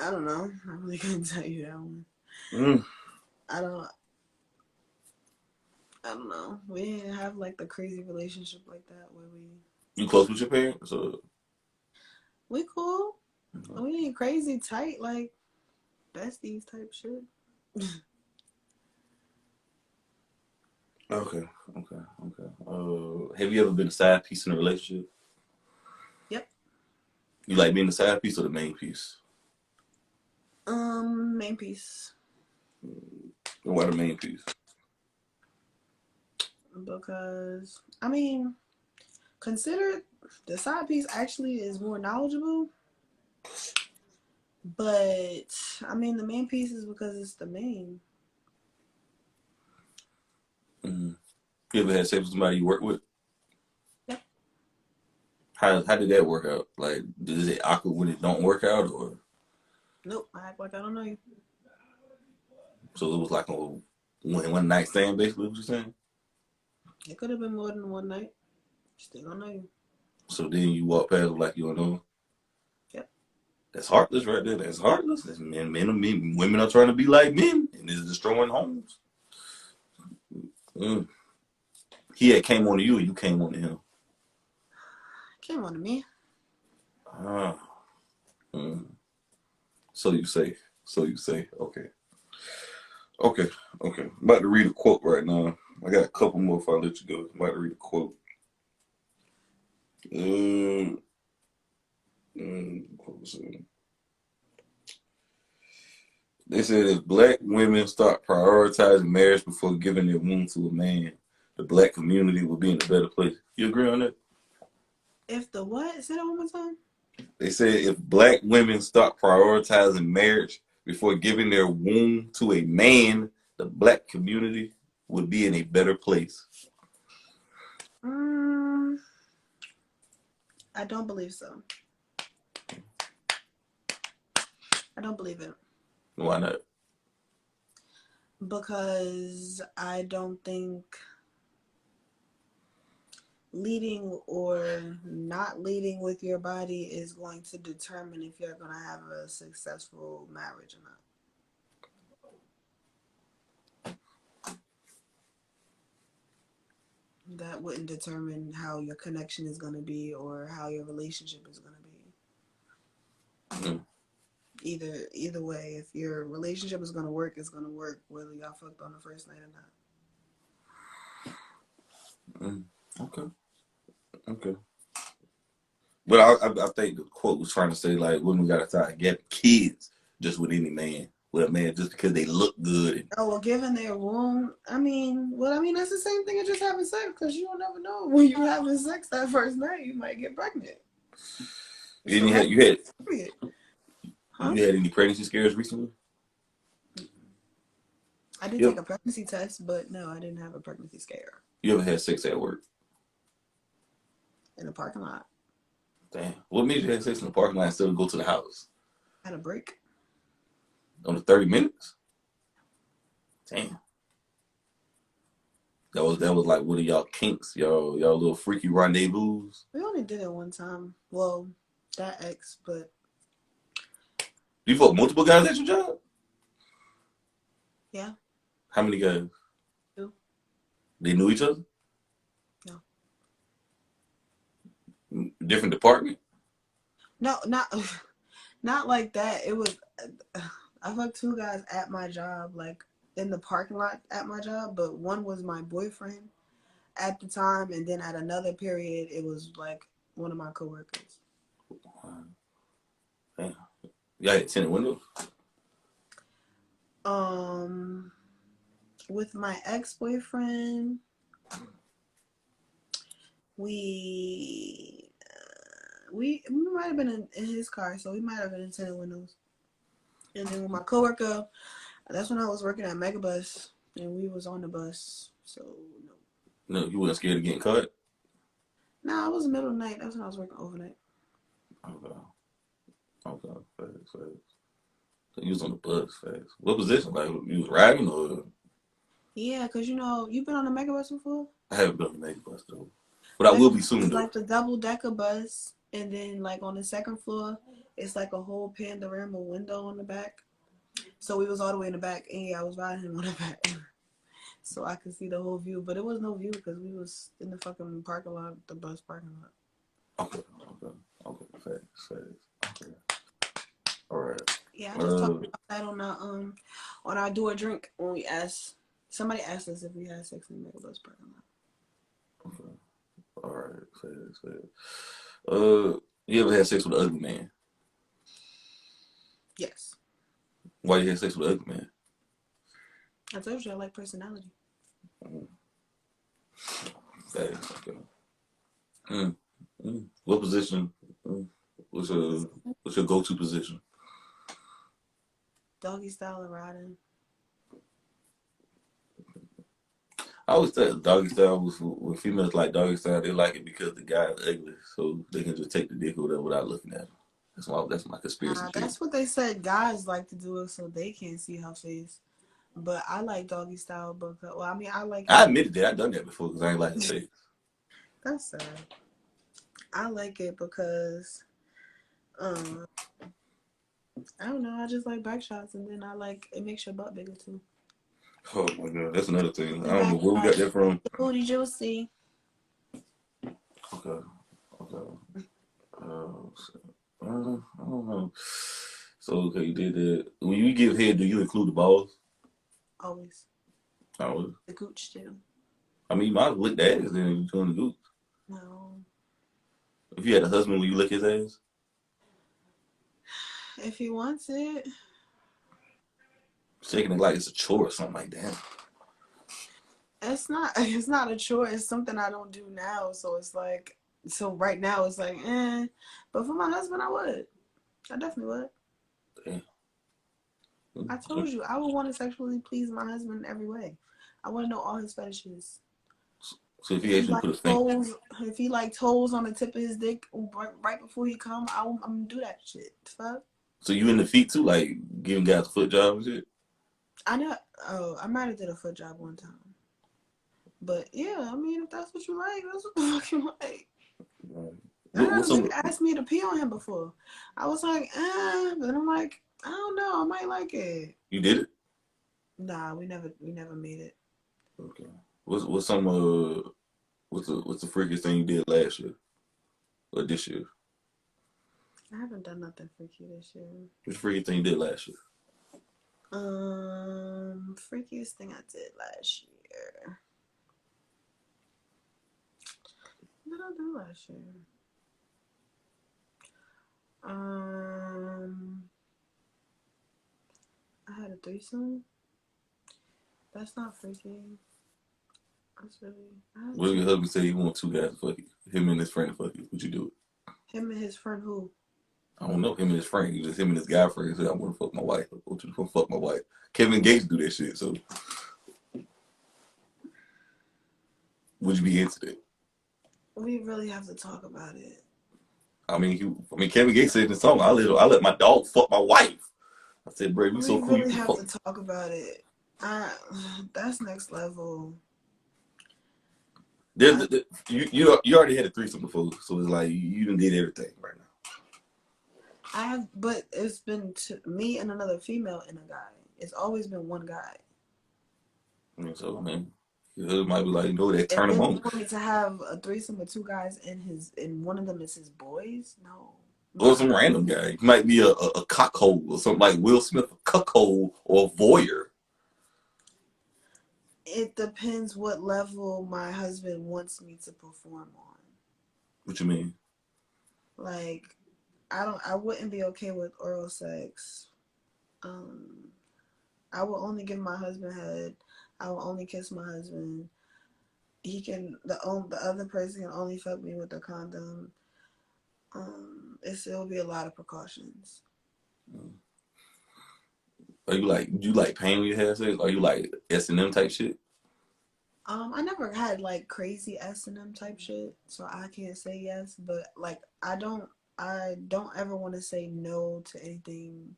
I don't know. I really couldn't tell you that one. Mm. I don't know. We didn't have like the crazy relationship like that where You close with your parents? Or? we cool. Mm-hmm. We ain't crazy tight like besties type shit. Okay. Have you ever been a side piece in a relationship? Yep. You like being the side piece or the main piece? Main piece. And why the main piece? Because I mean, consider the side piece actually is more knowledgeable. But I mean, the main piece is because it's the main. Mm-hmm. You ever had sex with somebody you work with? Yep. How did that work out? Like, is it awkward when it don't work out, or? Nope, I act like I don't know you. So it was like a one night stand, basically. What you saying? It could have been more than one night. Still don't know you. So then you walk past them like you don't know. Yep. That's heartless, right there. That's heartless. That's women are trying to be like men, and it's destroying homes. Mm. He had came on to you, or you came on to him. Came on to me. Ah. Mm. So you say. Okay. I'm about to read a quote right now. I got a couple more before I let you go. I'm about to read a quote. They said if black women start prioritizing marriage before giving their womb to a man, the black community will be in a better place. You agree on that? If the what? Say that one more time. They said if black women start prioritizing marriage before giving their womb to a man, the black community would be in a better place. I don't believe so. I don't believe it. Why not? Because I don't think leading or not leading with your body is going to determine if you're going to have a successful marriage or not. That wouldn't determine how your connection is going to be or how your relationship is going to be. Mm. Either way, if your relationship is going to work, it's going to work whether y'all fucked on the first night or not. Okay. But I think the quote was trying to say like women gotta start getting kids just with any man. With a man just because they look good. And, Oh, well, given their womb, that's the same thing as just having sex, because you will never know when you're having sex that first night, you might get pregnant. and you had Huh? you had any pregnancy scares recently? I did Yep. take a pregnancy test, but no, I didn't have a pregnancy scare. You ever had sex at work? In the parking lot. Damn. What made you have sex in the parking lot instead of go to the house? I had a break. On the 30 minutes? Damn. That was like one of y'all kinks, y'all little freaky rendezvous. We only did it one time. Well, that ex, but You fuck multiple guys at your job? yeah. How many guys? 2. They knew each other? No. Different department? No, not not like that. It was I fucked 2 guys at my job, like in the parking lot at my job, but one was my boyfriend at the time, and then at another period, it was like one of my coworkers. Damn. Y'all had tinted windows? With my ex-boyfriend, we might have been in his car, so we might have been in tinted windows. And then with my coworker, that's when I was working at Megabus, and we was on the bus, so no. No, you wasn't scared of getting caught? Nah, it was the middle of the night. That's when I was working overnight. Okay. Facts. So you was on the bus, facts. What position? Like, you was riding or? Yeah, because you've been on the Megabus before? I haven't been on the Megabus though. But I will be soon It's though. like the double-decker bus, and then like on the second floor, it's like a whole panorama window on the back. So we was all the way in the back, and yeah, I was riding him on the back. So I could see the whole view, but it was no view because we was in the fucking parking lot, the bus parking lot. Okay. Facts. Okay. All right. Yeah, I just talked about that on our do a drink when somebody asked us if we had sex in the Megabus parking lot. Okay. All right. Facts. You ever had sex with an ugly man? Yes. Why you had sex with an ugly man? I told you I like personality. Facts. Okay. What position? What's your go-to position? Doggy style and riding. I always thought doggy style was when females like doggy style, they like it because the guy is ugly, so they can just take the dick or whatever without looking at him. That's my conspiracy theory. That's what they said. Guys like to do it so they can't see her face. But I like doggy style because, I like it. I admitted that I've done that before because I ain't like his face. That's sad. I like it because, I don't know. I just like back shots, and then it makes your butt bigger too. Oh my god, that's another thing. I don't know where we got that from. The booty juicy. Okay. I don't know. So okay, you did that. When you give head, do you include the balls? Always. Always. The gooch too. I mean, you might as well lick the ass then you doing the gooch. No. If you had a husband, would you lick his ass? If he wants it. Shaking it like it's a chore or something like that. It's not a chore. It's something I don't do now. So it's like, right now it's like, eh. But for my husband, I would. I definitely would. Damn. I told you, I would want to sexually please my husband in every way. I want to know all his fetishes. So if he actually put a thing, if he like toes on the tip of his dick right before he come, I'm gonna do that shit. Fuck. So you in the feet too, like giving guys a foot job and shit? I know. Oh, I might have did a foot job one time. But yeah, I mean, if that's what you like, that's what the fuck you like. Right. I had What's a nigga some? ask me to pee on him before. I was like, but I'm like, I don't know, I might like it. You did it? Nah, we never made it. Okay. What's some what's the freakiest thing you did last year or this year? I haven't done nothing freaky this year. What's the freakiest thing you did last year? Freakiest thing I did last year. What did I do last year? I had a threesome. That's not freaky. That's really. I had What if two. your husband say he want two guys to fuck you? Him and his friend to fuck you. Would you do it? Him and his friend who? I don't know. Him and his friend. Just him and his guy friend said, I want to fuck my wife. I want you to fuck my wife. Kevin Gates do that shit. So would you be into that? We really have to talk about it. Kevin Gates said in the song, I let my dog fuck my wife. I said, bro, you We so cool, you really can have fuck. to talk about it. That's next level. You already had a threesome before, so it's like you done did everything right now. But it's been me and another female and a guy. It's always been one guy. So it might be like, that turn him If on. you want me to have a threesome with two guys and one of them is his boys, no. Or some random guy. He might be a cockhole or something like Will Smith, a cuckold or a voyeur. It depends what level my husband wants me to perform on. What you mean? Like, I wouldn't be okay with oral sex. I will only give my husband head. I will only kiss my husband. The other person can only fuck me with a condom. It'll be a lot of precautions. Are you like pain when you have sex? Are you like S&M type shit? I never had like crazy S&M type shit, so I can't say yes. But like, I don't ever want to say no to anything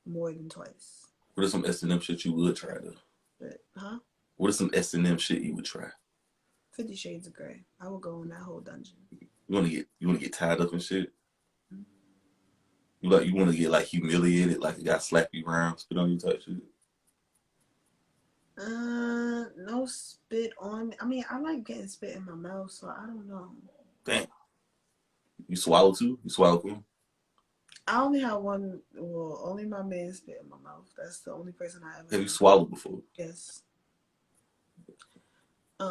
more than twice. What is some S&M shit you would try though? But, huh? What is some S&M shit you would try? 50 Shades of Grey. I will go in that whole dungeon. You wanna get tied up and shit? You wanna get like humiliated, like a guy slap you around, spit on you type shit? No spit on me. I mean, I like getting spit in my mouth, so I don't know. Damn. You swallow too? You swallow too? I only have one. Well, only my man spit in my mouth. That's the only person I ever. Have you swallowed before? Yes. I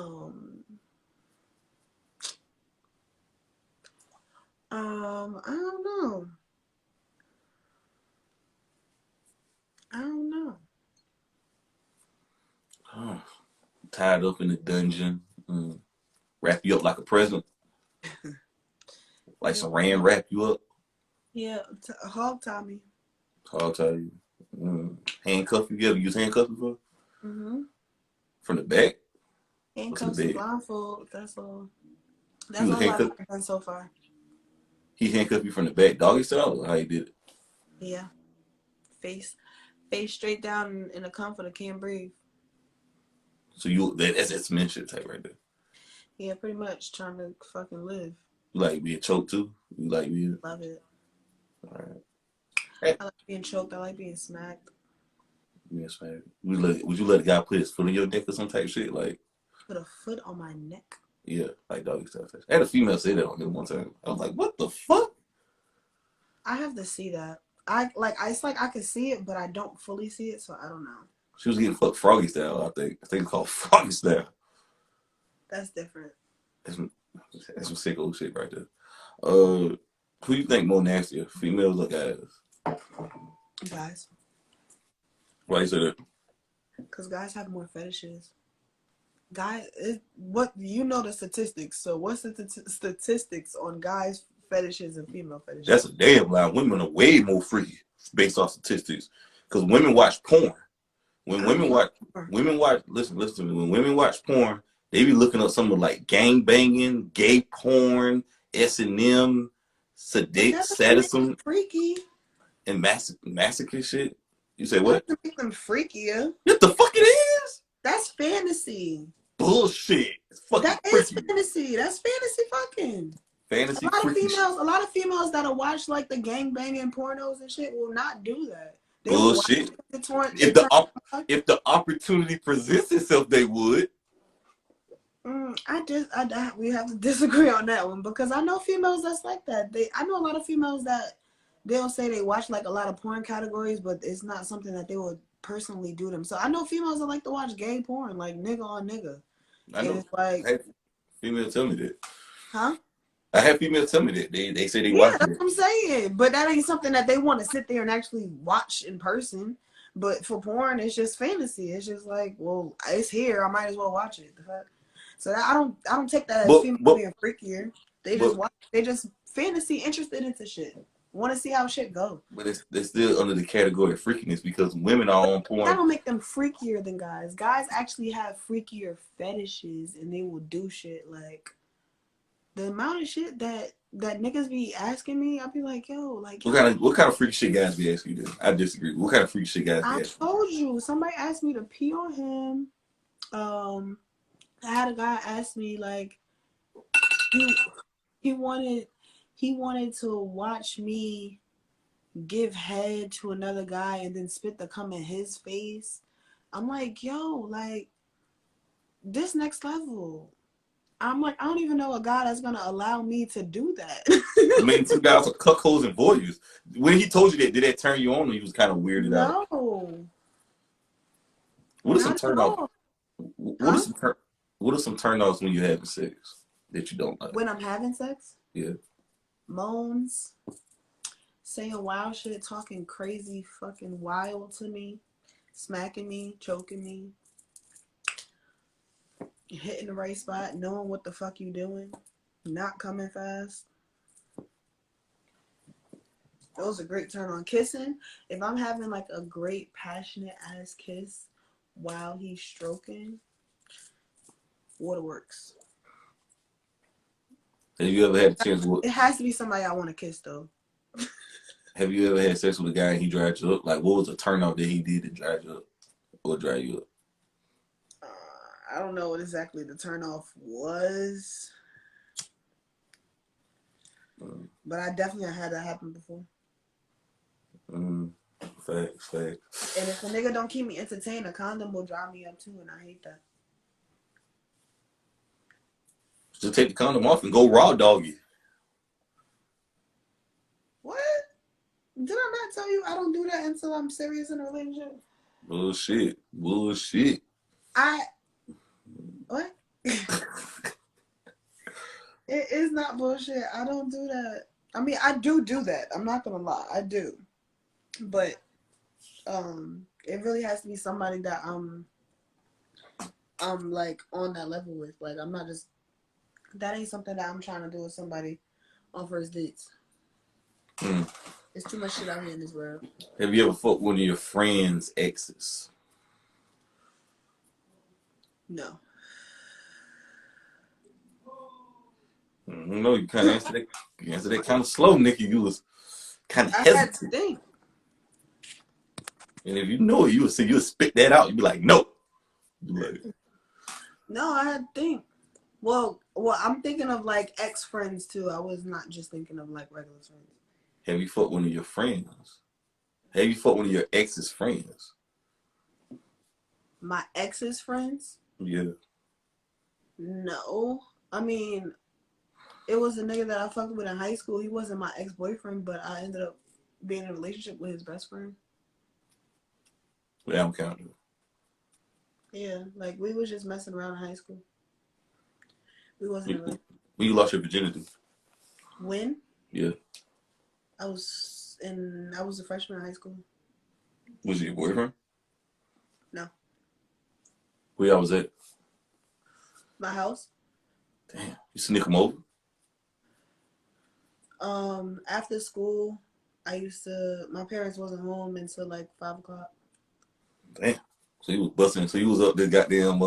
don't know. Oh, tied up in a dungeon, wrap you up like a present, like Saran wrap you up. Yeah, hog tie me. I'll tell you. Handcuff you. You ever use handcuffs before? Mm-hmm. From the back? Handcuffs and blindfold. That's all. He That's all I've done so far. He handcuffed you from the back, doggy style, or how he did it? Yeah. Face straight down in a comforter, can't breathe. So that's S&M shit type right there. Yeah, pretty much trying to fucking live. You like being choked too? You like being? Love it. All right. I like being choked. I like being smacked. Yes, man. Would you let a guy put his foot on your neck or some type of shit? Like, put a foot on my neck? Yeah, like doggy style. I had a female say that on me one time. I was like, what the fuck? I have to see that. It's like I can see it, but I don't fully see it, so I don't know. She was getting fucked froggy style, I think. I think it's called froggy style. That's different. That's some sick old shit right there. Who you think more nastier, females or guys? Guys. Why you say that? Because guys have more fetishes. Guys, what you know the statistics. So what's the statistics on guys' fetishes and female fetishes? That's a damn lie. Women are way more freaky based on statistics. Because women watch porn. When women watch, listen to me. When women watch porn, they be looking up something like gang banging, gay porn, S&M, sadism, freaky, and masochist shit. You say what? That make them freakier. What the fuck it is? That's fantasy. bullshit. It's fucking That is freaky. fantasy. That's fantasy fucking. Fantasy A freaky shit. lot of females that'll watch like the gang banging pornos and shit will not do that. They will watch Bullshit. it torn. If It the turn. if the opportunity presents itself, they would. We have to disagree on that one because I know females that's like that. I know a lot of females that they'll say they watch like a lot of porn categories, but it's not something that they would personally do them. So I know females that like to watch gay porn, like nigga on nigga, I and know. it's like, I had females tell me that. huh? I have females tell me that. They say they Yeah, watch that's it. what I'm saying. But that ain't something that they want to sit there and actually watch in person. But for porn, it's just fantasy. It's just like, well, it's here. I might as well watch it. The fuck? So I don't take that as But females but being freakier. They just but watch. They just fantasy interested into shit. Want to see how shit go. but it's still under the category of freakiness because women are on That porn. don't make them freakier than guys. Guys actually have freakier fetishes, and they will do shit like the amount of shit that niggas be asking me. I'll be like, yo, like, yo. What kind of freaky shit guys be asking you? I disagree. What kind of freaky shit guys be I asking? told you. Somebody asked me to pee on him. I had a guy ask me like he he wanted to watch me give head to another guy and then spit the cum in his face. I'm like, yo, like this next level. I'm like, I don't even know a guy that's gonna allow me to do that. I mean, two guys are cuckolds and voyeurs. When he told you that, did that turn you on, or he was kind of weirded out? No, What are some not at turn off? all. What are Huh? some what are some turn offs when you're having sex that you don't like? When I'm having sex, Yeah. moans, saying wild shit, talking crazy, fucking wild to me, smacking me, choking me, hitting the right spot, knowing what the fuck you doing, not coming fast. Those are great turn on. Kissing, if I'm having like a great passionate ass kiss while he's stroking, waterworks. Have you ever had a chance? It has to be somebody I want to kiss though. Have you ever had sex with a guy and he dried you up? Like, what was a turn off that he did to drive you up or drive you up? I don't know what exactly the turn off was, but I definitely had that happen before. Facts. And if a nigga don't keep me entertained, a condom will dry me up too, and I hate that. Just take the condom off and go raw doggy. What? Did I not tell you I don't do that until I'm serious in a relationship? Bullshit. What? It is not bullshit. I don't do that. I mean, I do that. I'm not gonna lie, I do. But it really has to be somebody that I'm like on that level with. Like I'm not just that ain't something that I'm trying to do with somebody on first dates. There's too much shit out here in this world. Have you ever fucked one of your friends' exes? No. No, you kind of answered that. You answered that kind of slow, Nickii. You was kind of I had to hesitant. think. And if you know it, you would spit that out. You'd be like, no. No, I had to think. Well, I'm thinking of like ex friends too. I was not just thinking of like regular friends. Have you fucked one of your friends? Have you fucked one of your ex's friends? My ex's friends? Yeah. No. I mean, it was a nigga that I fucked with in high school. He wasn't my ex-boyfriend, but I ended up being in a relationship with his best friend. Well, that don't count. Yeah, like we was just messing around in high school. We wasn't really. When you lost your virginity? When? Yeah. I was a freshman in high school. Was it your boyfriend? No. Where y'all was at? My house. Damn. You sneak him over? After school, my parents wasn't home until like 5 o'clock. Damn. So you was busting. So you was up there goddamn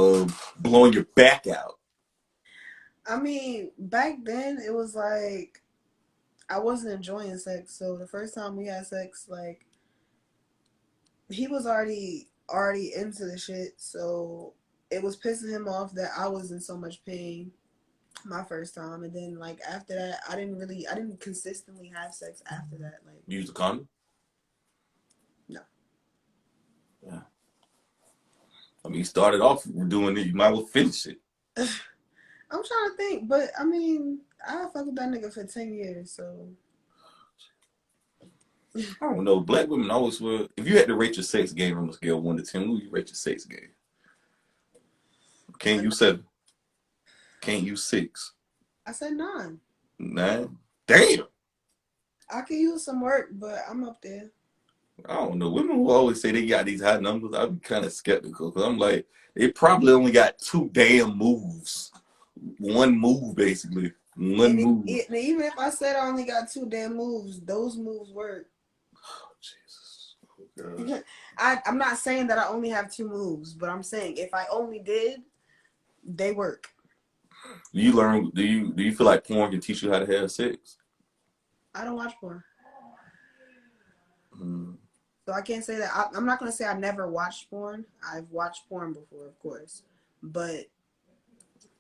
blowing your back out. I mean, back then it was like I wasn't enjoying sex. So the first time we had sex, like he was already into the shit. So it was pissing him off that I was in so much pain my first time, and then like after that, I didn't consistently have sex after that. Like, You use a condom? no. Yeah. I mean, you started off doing it. You might as well finish it. I'm trying to think, but I mean, I fucked with that nigga for 10 years, so. I don't know. Black women always were. If you had to rate your sex game on a scale of 1 to 10, what would you rate your sex game? Can't you 7? Can't you 6? I said 9. 9? Damn. I could use some work, but I'm up there. I don't know. Women will always say they got these high numbers. I'd be kind of skeptical because I'm like, they probably only got 2 damn moves. One move, basically. One move. And even if I said I only got 2 damn moves, those moves work. Oh, Jesus. Oh, God. I'm not saying that I only have 2 moves, but I'm saying if I only did, they work. Do you feel like porn can teach you how to have sex? I don't watch porn. Mm. So I can't say that. I'm not going to say I never watched porn. I've watched porn before, of course. But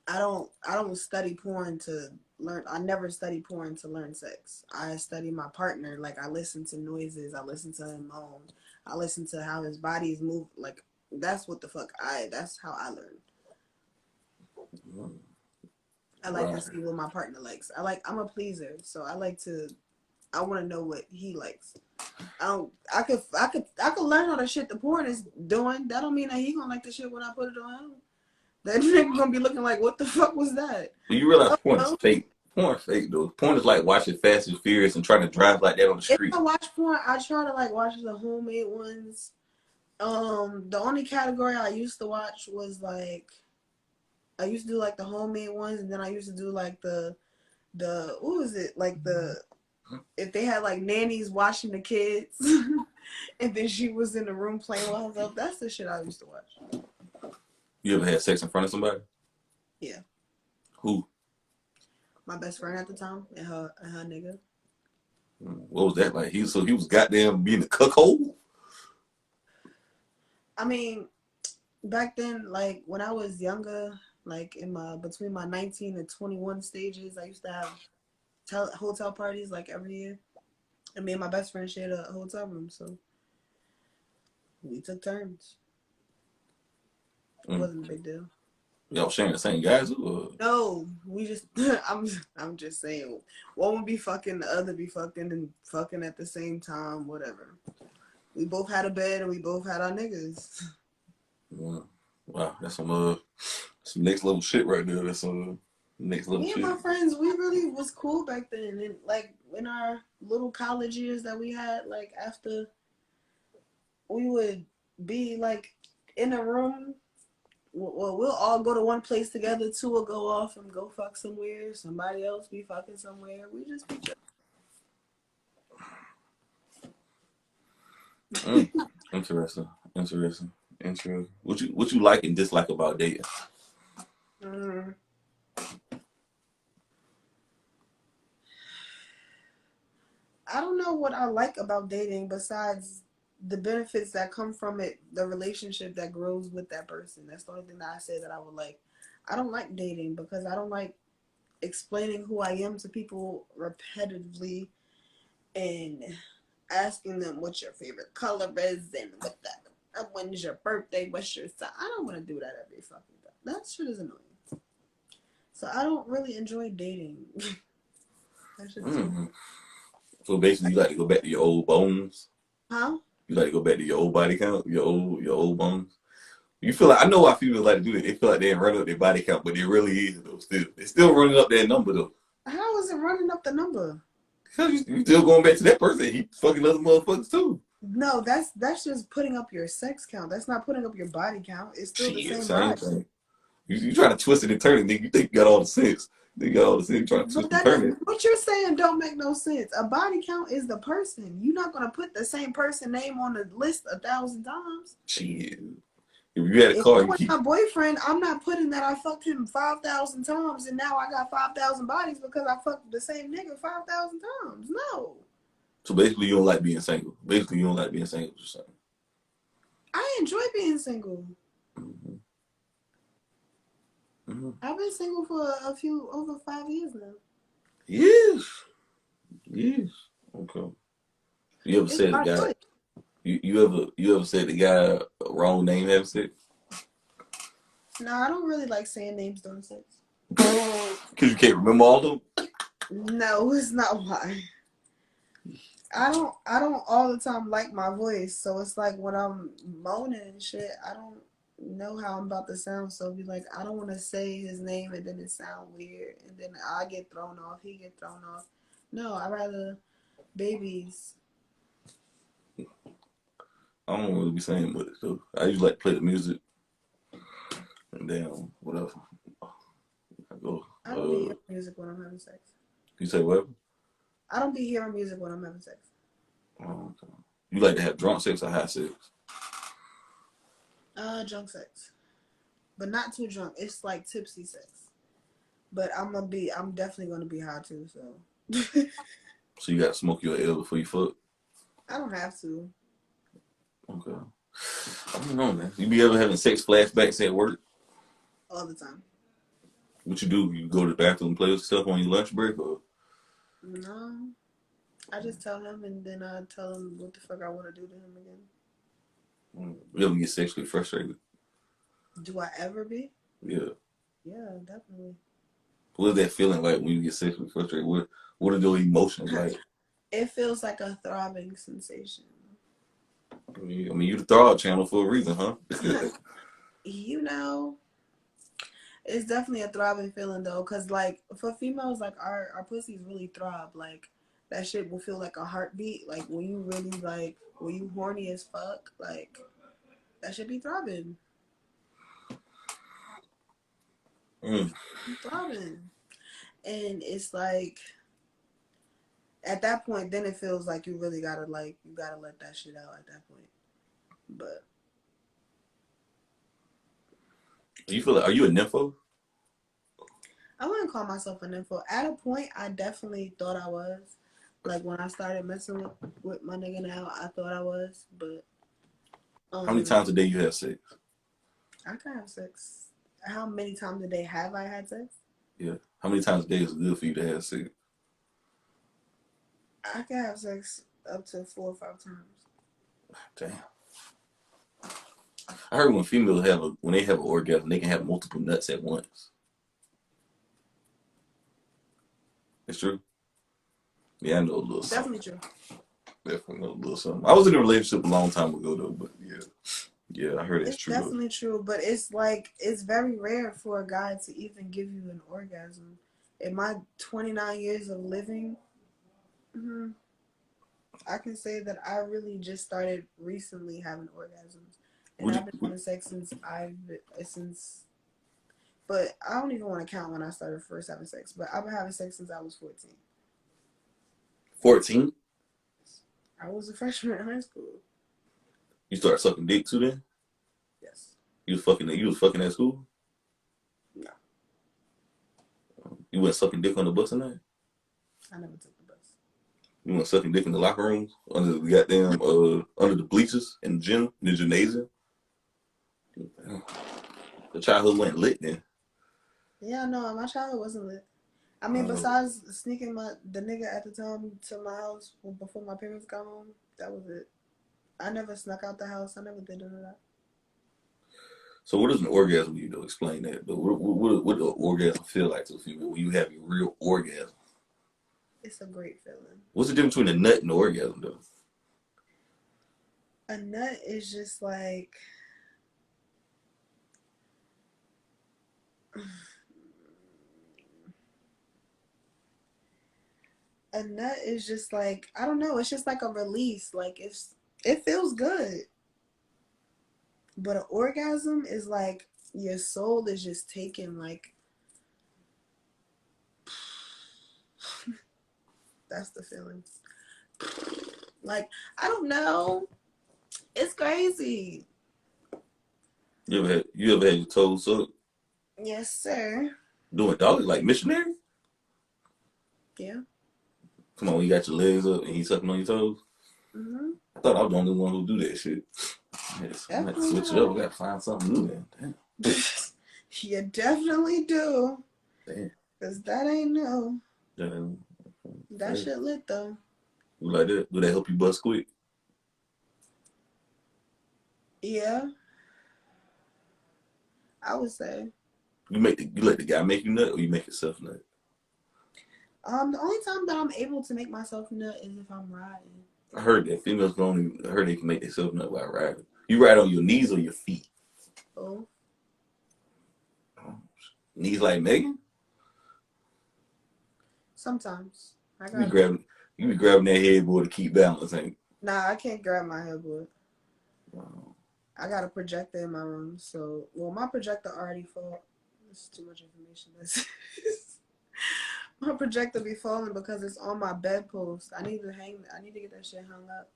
I don't study porn to learn. I never study porn to learn sex. I study my partner. Like, I listen to noises. I listen to him moan. I listen to how his body's move. Like, that's what the fuck that's how I learn. Mm. I like to see what my partner likes. I'm a pleaser, so I want to know what he likes. I could learn all the shit the porn is doing. That don't mean that he gonna like the shit when I put it on him. That nigga gonna be looking like, what the fuck was that? You realize porn is fake. Porn is fake though. Porn is like watching Fast and Furious and trying to drive like that on the If street. I watch porn, I try to like watch the homemade ones. The only category I used to watch was like, I used to do like the homemade ones, and then I used to do like the what was it, like if they had like nannies watching the kids, and then she was in the room playing with herself. That's the shit I used to watch. You ever had sex in front of somebody? Yeah. Who? My best friend at the time and her nigga. What was that like? He was goddamn being a cuckold? I mean, back then, like when I was younger, like between my 19 and 21 stages, I used to have hotel parties like every year. And me and my best friend shared a hotel room, so we took turns. It wasn't a big deal. Y'all sharing the same guys? Or? No, we just I'm just saying, one would be fucking, the other be fucking, and fucking at the same time, whatever. We both had a bed and we both had our niggas. Yeah. Wow, that's some next level shit right there. That's some next level shit. Me and my friends, we really was cool back then, and like in our little college years that we had, like after we would be like in a room. Well, we'll all go to one place together. 2 will go off and go fuck somewhere. Somebody else be fucking somewhere. We just be chilling. Interesting. What you like and dislike about dating? I don't know what I like about dating besides the benefits that come from it, the relationship that grows with that person. That's the only thing that I say that I would like. I don't like dating because I don't like explaining who I am to people repetitively and asking them what your favorite color is and when's your birthday, what's your sign. I don't want to do that every fucking time. That shit is annoying. So I don't really enjoy dating. So basically, you like to go back to your old bones. Huh? You like to go back to your old body count, your old bones. You feel like I know why females like to do it. They feel like they ain't running up their body count, but it really is though. They're still running up that number though. How is it running up the number? Because you still going back to that person. He fucking other motherfuckers too. No, that's just putting up your sex count. That's not putting up your body count. It's still the same body. Thing. You trying to twist it and turn it, nigga. You think you got all the sense. You got all the sense. You trying to twist and turn it. What you're saying don't make no sense. A body count is the person. You're not going to put the same person name on the list 1,000 times. Shit. If you had a car, with my boyfriend, I'm not putting that I fucked him 5,000 times and now I got 5,000 bodies because I fucked the same nigga 5,000 times. No. So basically, you don't like being single. I enjoy being single. Mm-hmm. Mm-hmm. I've been single for over 5 years now. Yes. Yes. Okay. You ever It's said the my guy? choice. You ever said the guy wrong name having sex? No, I don't really like saying names during sex. Because you can't remember all of them. No, it's not why. I don't all the time like my voice, so it's like when I'm moaning and shit, I don't know how I'm about to sound, so be like, I don't want to say his name and then it sound weird, and then I get thrown off, he get thrown off. No, I rather babies. I don't really be saying much though. I usually like to play the music and then whatever. I go. I don't be hearing music when I'm having sex. You say what? I don't be hearing music when I'm having sex. Okay. You like to have drunk sex or high sex? Drunk sex, but not too drunk. It's like tipsy sex. But I'm definitely gonna be high too. So So you got to smoke your L before you fuck? I don't have to Okay. I don't know, man. You be ever having sex flashbacks at work? all the time. What you do? You go to the bathroom and play with yourself on your lunch break, or No, I just tell him, and then I tell him what the fuck I want to do to him again. you ever get sexually frustrated? Do I ever be? Yeah. Yeah, definitely. What is that feeling like when you get sexually frustrated? What are those emotions like? It feels like a throbbing sensation. I mean, you the throb channel for a reason, huh? You know, it's definitely a throbbing feeling though, cause like for females, like our pussies really throb. Like that shit will feel like a heartbeat. Like when you really like when you horny as fuck, like that should be throbbing. Mm. Throbbing. And it's like at that point then it feels like you really gotta let that shit out at that point. But You feel like, are you a nympho? I wouldn't call myself a nympho. At a point I definitely thought I was. Like when I started messing with my nigga now, I thought I was, but How many times a day you have sex? I can have sex. How many times a day have I had sex? Yeah. How many times a day is it good for you to have sex? I can have sex up to 4 or 5 times. Damn. I heard when females when they have an orgasm, they can have multiple nuts at once. It's true. Yeah, I know a little something. Definitely true. Definitely know a little something. I was in a relationship a long time ago though, but yeah, I heard it's It's true though. definitely true, but it's like it's very rare for a guy to even give you an orgasm. In my 29 years of living, I can say that I really just started recently having orgasms, and Would I've been you, having sex since. But I don't even want to count when I started first having sex. But I've been having sex since I was 14. 14? I was a freshman in high school. You started sucking dick too then? Yes. You was fucking at school? No, You went sucking dick on the bus and that? I never took the bus. You went sucking dick in the locker rooms? Under the goddamn under the bleachers in the gymnasium? Damn. The childhood went lit then. Yeah, no, my childhood wasn't lit. I mean, besides sneaking the nigga at the time to my house before my parents got home, that was it. I never snuck out the house. I never did none of that. So what is an orgasm? You know, explain that. But what does an orgasm feel like to a female when you have your real orgasm? It's a great feeling. What's the difference between a nut and an orgasm, though? A nut is just like a nut is just like I don't know. It's just like a release. Like it feels good. But an orgasm is like your soul is just taken like that's the feeling. Like I don't know. It's crazy. You ever had your toes sucked? Yes, sir. Doing doggy like missionary? Yeah. Come on, you got your legs up and he's sucking on your toes? I thought I was the only one who do that shit. Yes, I'm gonna have to switch it up. We gotta find something new then. Damn. You definitely do. Damn. Cause that ain't no. Damn. That shit lit though. You like that? Do that help you bust quick? Yeah, I would say. You let the guy make you nut, or you make yourself nut? The only time that I'm able to make myself nut is if I'm riding. I heard that females can only. I heard they can make themselves nut while riding. You ride on your knees or your feet? Oh, Knees like Megan? sometimes I You be gotta. grabbing. You be grabbing that headboard to keep balance, ain't Nah, I can't grab my headboard. you? I got a projector in my room, so well, my projector already fall. This is too much information. My projector be falling because it's on my bedpost. I need to hang. I need to get that shit hung up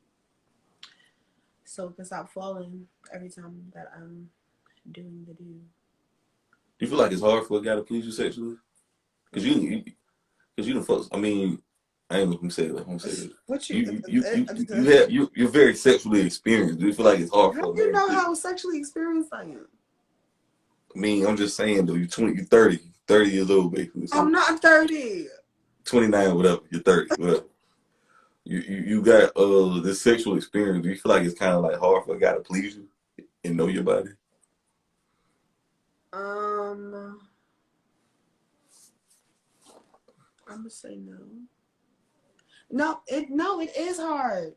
so it can stop falling every time that I'm doing the do. Do you feel like it's hard for a guy to please you sexually? Cause cause you the fuck. I mean, I ain't gonna say that. I'm gonna say this. What you? You're very sexually experienced. Do you feel like it's hard How for a do you man to know please? how sexually experienced I am? I mean, I'm just saying though. You're 20. You're 30 years old, basically. So I'm not 30. 29, whatever. You're 30, whatever. You got this sexual experience. Do you feel like it's kind of like hard for a guy to please you and know your body? I'm gonna say no. No, it is hard.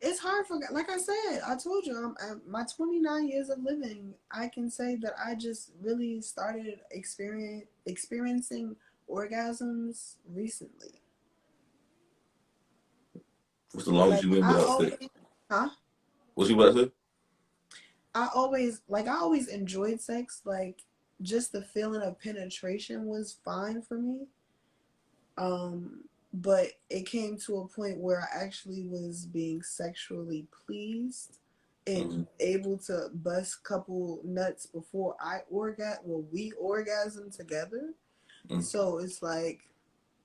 It's hard for, like I said, I told you, my 29 years of living, I can say that I just really started experiencing orgasms recently. What's the longest Like you been I without sex? always, huh? What you about to say? I always enjoyed sex. Like just the feeling of penetration was fine for me. But it came to a point where I actually was being sexually pleased and Mm-hmm. able to bust couple nuts before we orgasm together. Mm-hmm. So it's like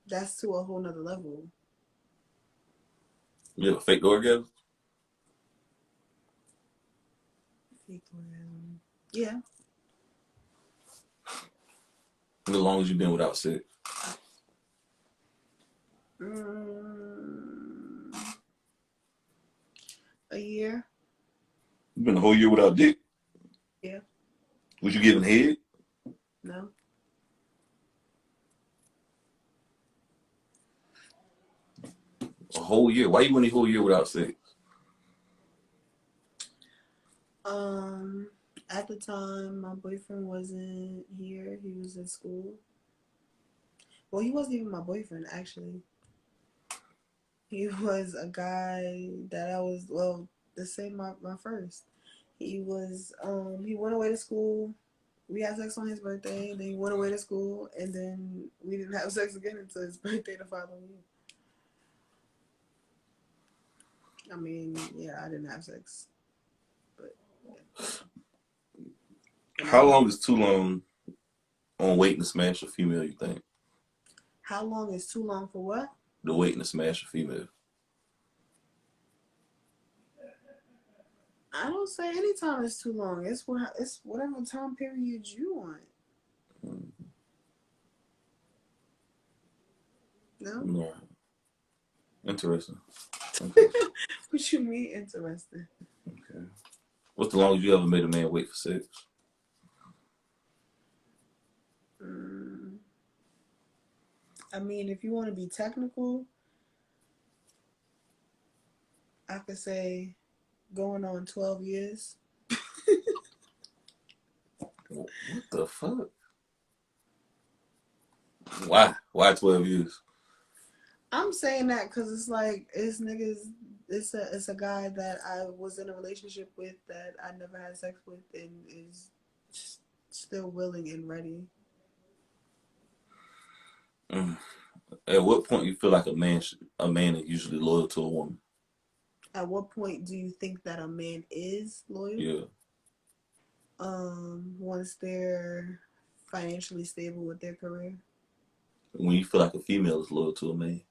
that's to a whole nother level. You ever fake orgasm? Fake orgasm. Yeah. The longest you been without sex? Mm, a year. You been a whole year without dick? Yeah. Was you giving head? No. A whole year? Why you went a whole year without sex? Um, at the time, my boyfriend wasn't here. He was in school. Well, he wasn't even my boyfriend, actually. He was a guy that I was, well, the same, my first. He went away to school. We had sex on his birthday. Then he went away to school. And then we didn't have sex again until his birthday the following year. I mean, yeah, I didn't have sex. But, yeah. How long is too long on waiting to smash a female, you think? How long is too long for what? The waiting to smash a female. I don't say any time is too long. It's whatever time period you want. No? No. Interesting. What you mean interesting? Okay. What's the longest you ever made a man wait for sex? I mean, if you want to be technical, I could say going on 12 years. What the fuck? Why? Why 12 years? I'm saying that because it's like it's niggas. It's a guy that I was in a relationship with that I never had sex with and is still willing and ready. Mm. At what point you feel like a man is usually loyal to a woman? At what point do you think that a man is loyal? Yeah. Once they're financially stable with their career. When you feel like a female is loyal to a man.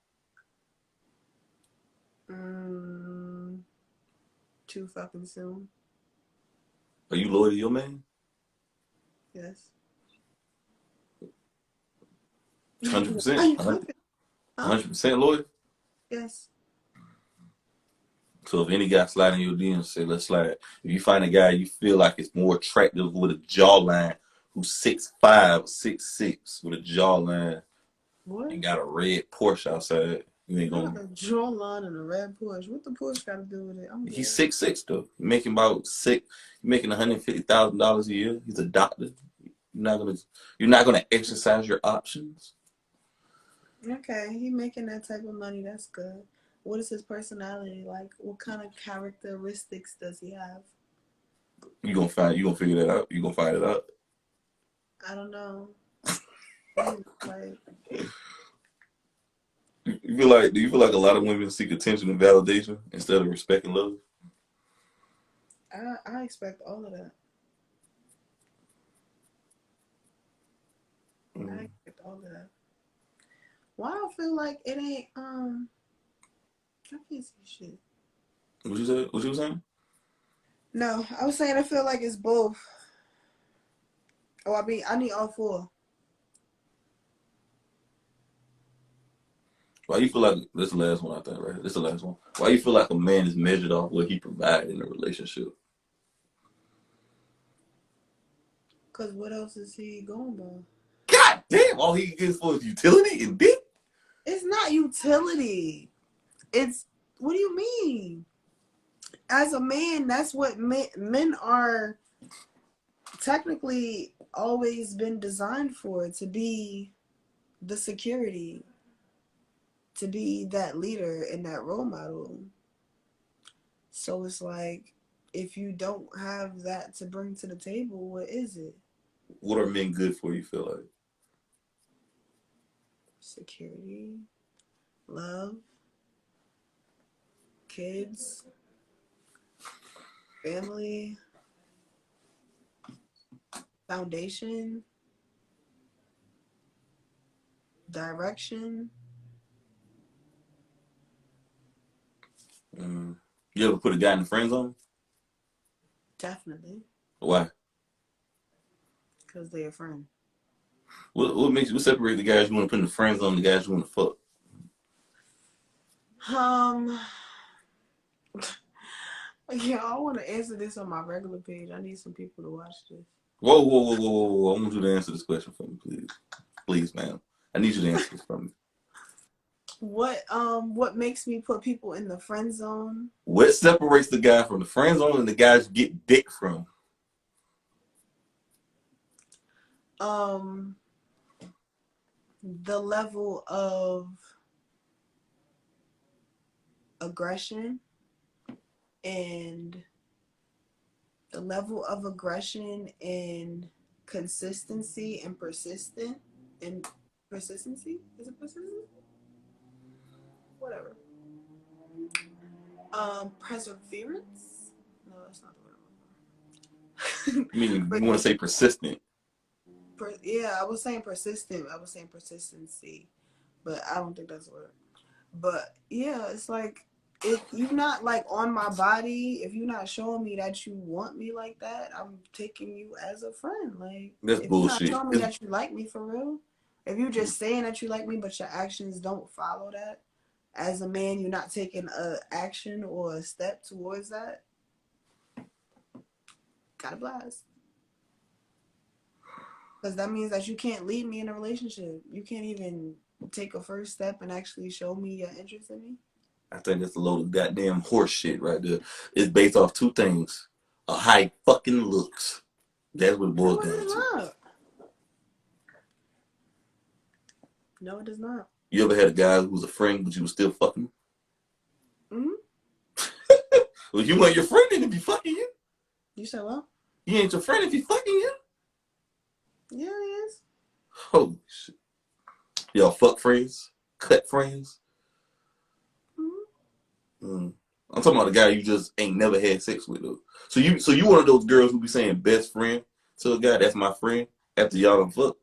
Too fucking soon. Are you loyal to your man? Yes. 100%. Are you flipping? Huh? 100% loyal. Yes. So if any guy slide in your DMs, say let's slide. If you find a guy you feel like is more attractive with a jawline, who's 6'5", 6'6", with a jawline What? and got a red Porsche outside, you ain't Not gonna. a jawline and a red Porsche. What the Porsche got to do with it? I'm He's good. 6'6" though. Making about making $150,000 a year. He's a doctor. You're not gonna you're not gonna exercise your options. Okay, he making that type of money. That's good. What is his personality like? What kind of characteristics does he have? You gonna figure that out. You gonna find it out. I don't know. What do you like? Do you feel like a lot of women seek attention and validation instead of respect and love? I expect all of that. I Mm. expect all of that. Why I feel like it ain't I can't see shit. What you said? What you was saying? No, I was saying I feel like it's both. Oh, I mean I need all four. Why you feel like this is the last one I think, right? This is the last one. Why you feel like a man is measured off what he provides in a relationship? Cause what else is he going by? God damn! All he gets for is utility and dick. It's not utility. It's what do you mean? As a man, that's what men are technically always been designed for, to be the security, to be that leader and that role model. So it's like, if you don't have that to bring to the table, what is it? What are men good for? You feel like? Security, love, kids, family, foundation, direction. Mm. You ever put a guy in the friend zone? Definitely, Why? because they're a friend. What separates the guys you want to put in the friend zone and the guys you want to fuck? Um, yeah, I want to answer this on my regular page. I need some people to watch this. Whoa, whoa, whoa, whoa, whoa, whoa! I want you to answer this question for me, please, please, ma'am. I need you to answer this for me. What makes me put people in the friend zone? What separates the guy from the friend zone and the guys you get dick from? Um, the level of aggression and and consistency and persistency. Is it persistent? Whatever. Perseverance. No, that's not the word. I mean, But you want to say persistent? yeah, I was saying persistent. I was saying persistency, but I don't think that's the word. But yeah, it's like, if you're not like on my body, if you're not showing me that you want me like that, I'm taking you as a friend. Like, That's if you're not bullshit. showing me that you like me for real, if you're just saying that you like me but your actions don't follow that, as a man, you're not taking a action or a step towards that. Gotta blast. Because that means that you can't lead me in a relationship. You can't even take a first step and actually show me your interest in me. I think that's a load of goddamn horse shit right there. It's based off two things: a high fucking looks. That's what it boils No, it down does to. not. No, it does not. You ever had a guy who was a friend but you was still fucking? Hmm. Well, you want your friend then if he fucking you. You said what? He ain't your friend if he fucking you. Yeah, it is. Holy shit. Y'all fuck friends? Cut friends? Hmm. Mm. I'm talking about the guy you just ain't never had sex with though. So you one of those girls who be saying best friend to a guy, that's my friend, after y'all done fuck?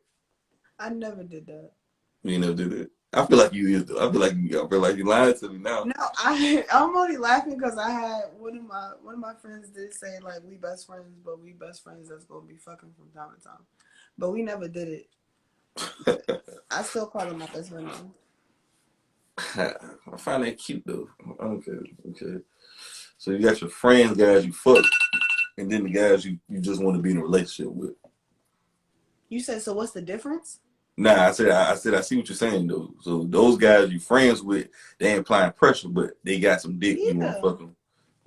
I never did that. You ain't never did that. I feel like you is though. I feel like you lying to me now. No, I'm only laughing because I had one of my friends did say like we best friends, but we best friends that's gonna be fucking from time to time. but we never did it. I still call him my best friend though. I find that cute though. Okay. So you got your friends, guys you fuck, and then the guys you just want to be in a relationship with. You said, so what's the difference? Nah, I said I see what you're saying though. So those guys you friends with, they ain't applying pressure, but they got some dick you want to Yeah. fuck them,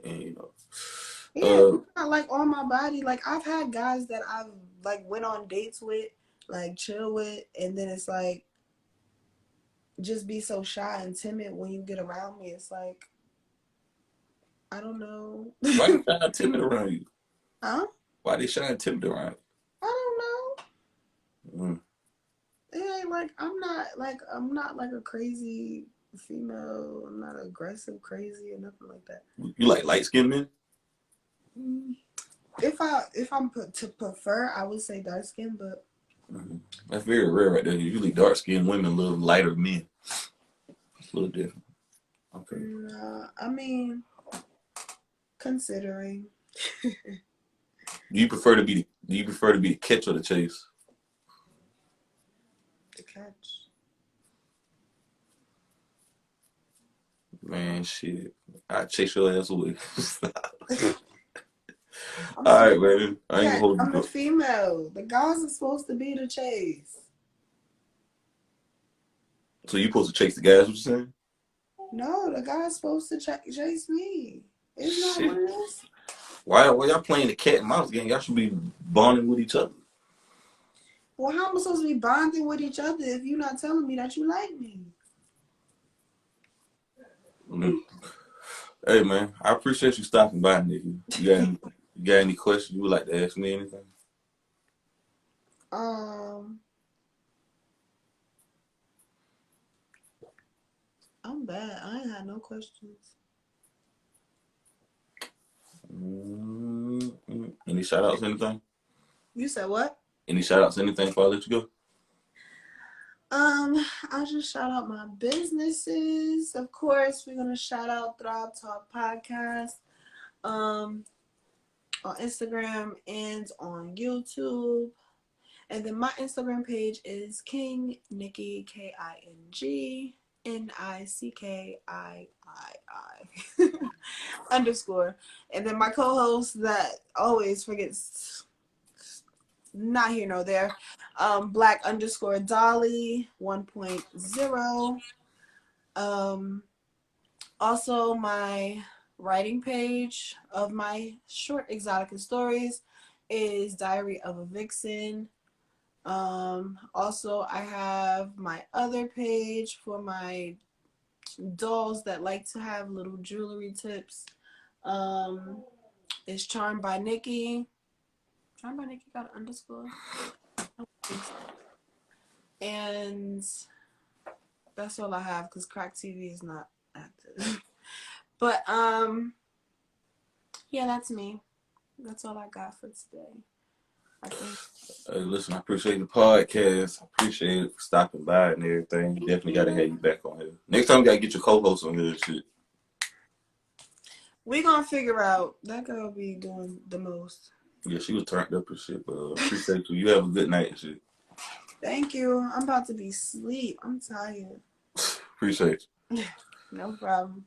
and you know. Yeah, it's not like on my body. Like I've had guys that I've like went on dates with, like chill with, and then it's like just be so shy and timid when you get around me. It's like I don't know. Why they shy and timid around you? Huh? Why they shy and timid around I don't know. you? It ain't like I'm not like a crazy female. I'm not aggressive, crazy, or nothing like that. You like light skinned men? If I'm to prefer, I would say dark skin, but That's very rare right there. Usually dark skinned women love lighter men. It's a little different. Okay. nah, I mean, considering. Do you prefer to be the catch or the chase? The catch. Man, shit. I chase your ass away. I'm All sorry. right, man. I ain't gonna Yeah, hold I'm the you. female. The guys are supposed to be the chase. So you supposed to chase the guys? What you saying? No, the guy's supposed to chase me. Isn't that Shit. what it is? Why y'all playing the cat and mouse game? Y'all should be bonding with each other. Well, how am I supposed to be bonding with each other if you're not telling me that you like me? Mm. Hey, man. I appreciate you stopping by, Nickii. You got any questions you would like to ask me? Anything? I'm bad. I ain't had no questions. Any shout outs? Anything? You said what? Any shout outs? Anything before I let you go? I'll just shout out my businesses. Of course, we're gonna shout out Thrive Talk Podcast. On Instagram and on YouTube. And then my Instagram page is King Nickii, KingNickii underscore. And then my co-host that always forgets, not here nor there, Black underscore Dolly 1.0. Also my writing page of my short exotica stories is Diary of a Vixen. Also I have my other page for my dolls that like to have little jewelry tips. It's Charmed by Nickii. Charmed by Nickii got an underscore? I don't think so. And that's all I have because Crack TV is not active. But yeah, that's me. That's all I got for today. I think. Hey, listen, I appreciate the podcast. I appreciate it for stopping by and everything. Definitely got to have you back on here. Next time, you got to get your co-host on here and shit. We gonna figure out. That girl be doing the most. Yeah, she was turned up and shit, but appreciate you. You have a good night and shit. Thank you. I'm about to be asleep. I'm tired. Appreciate you. No problem.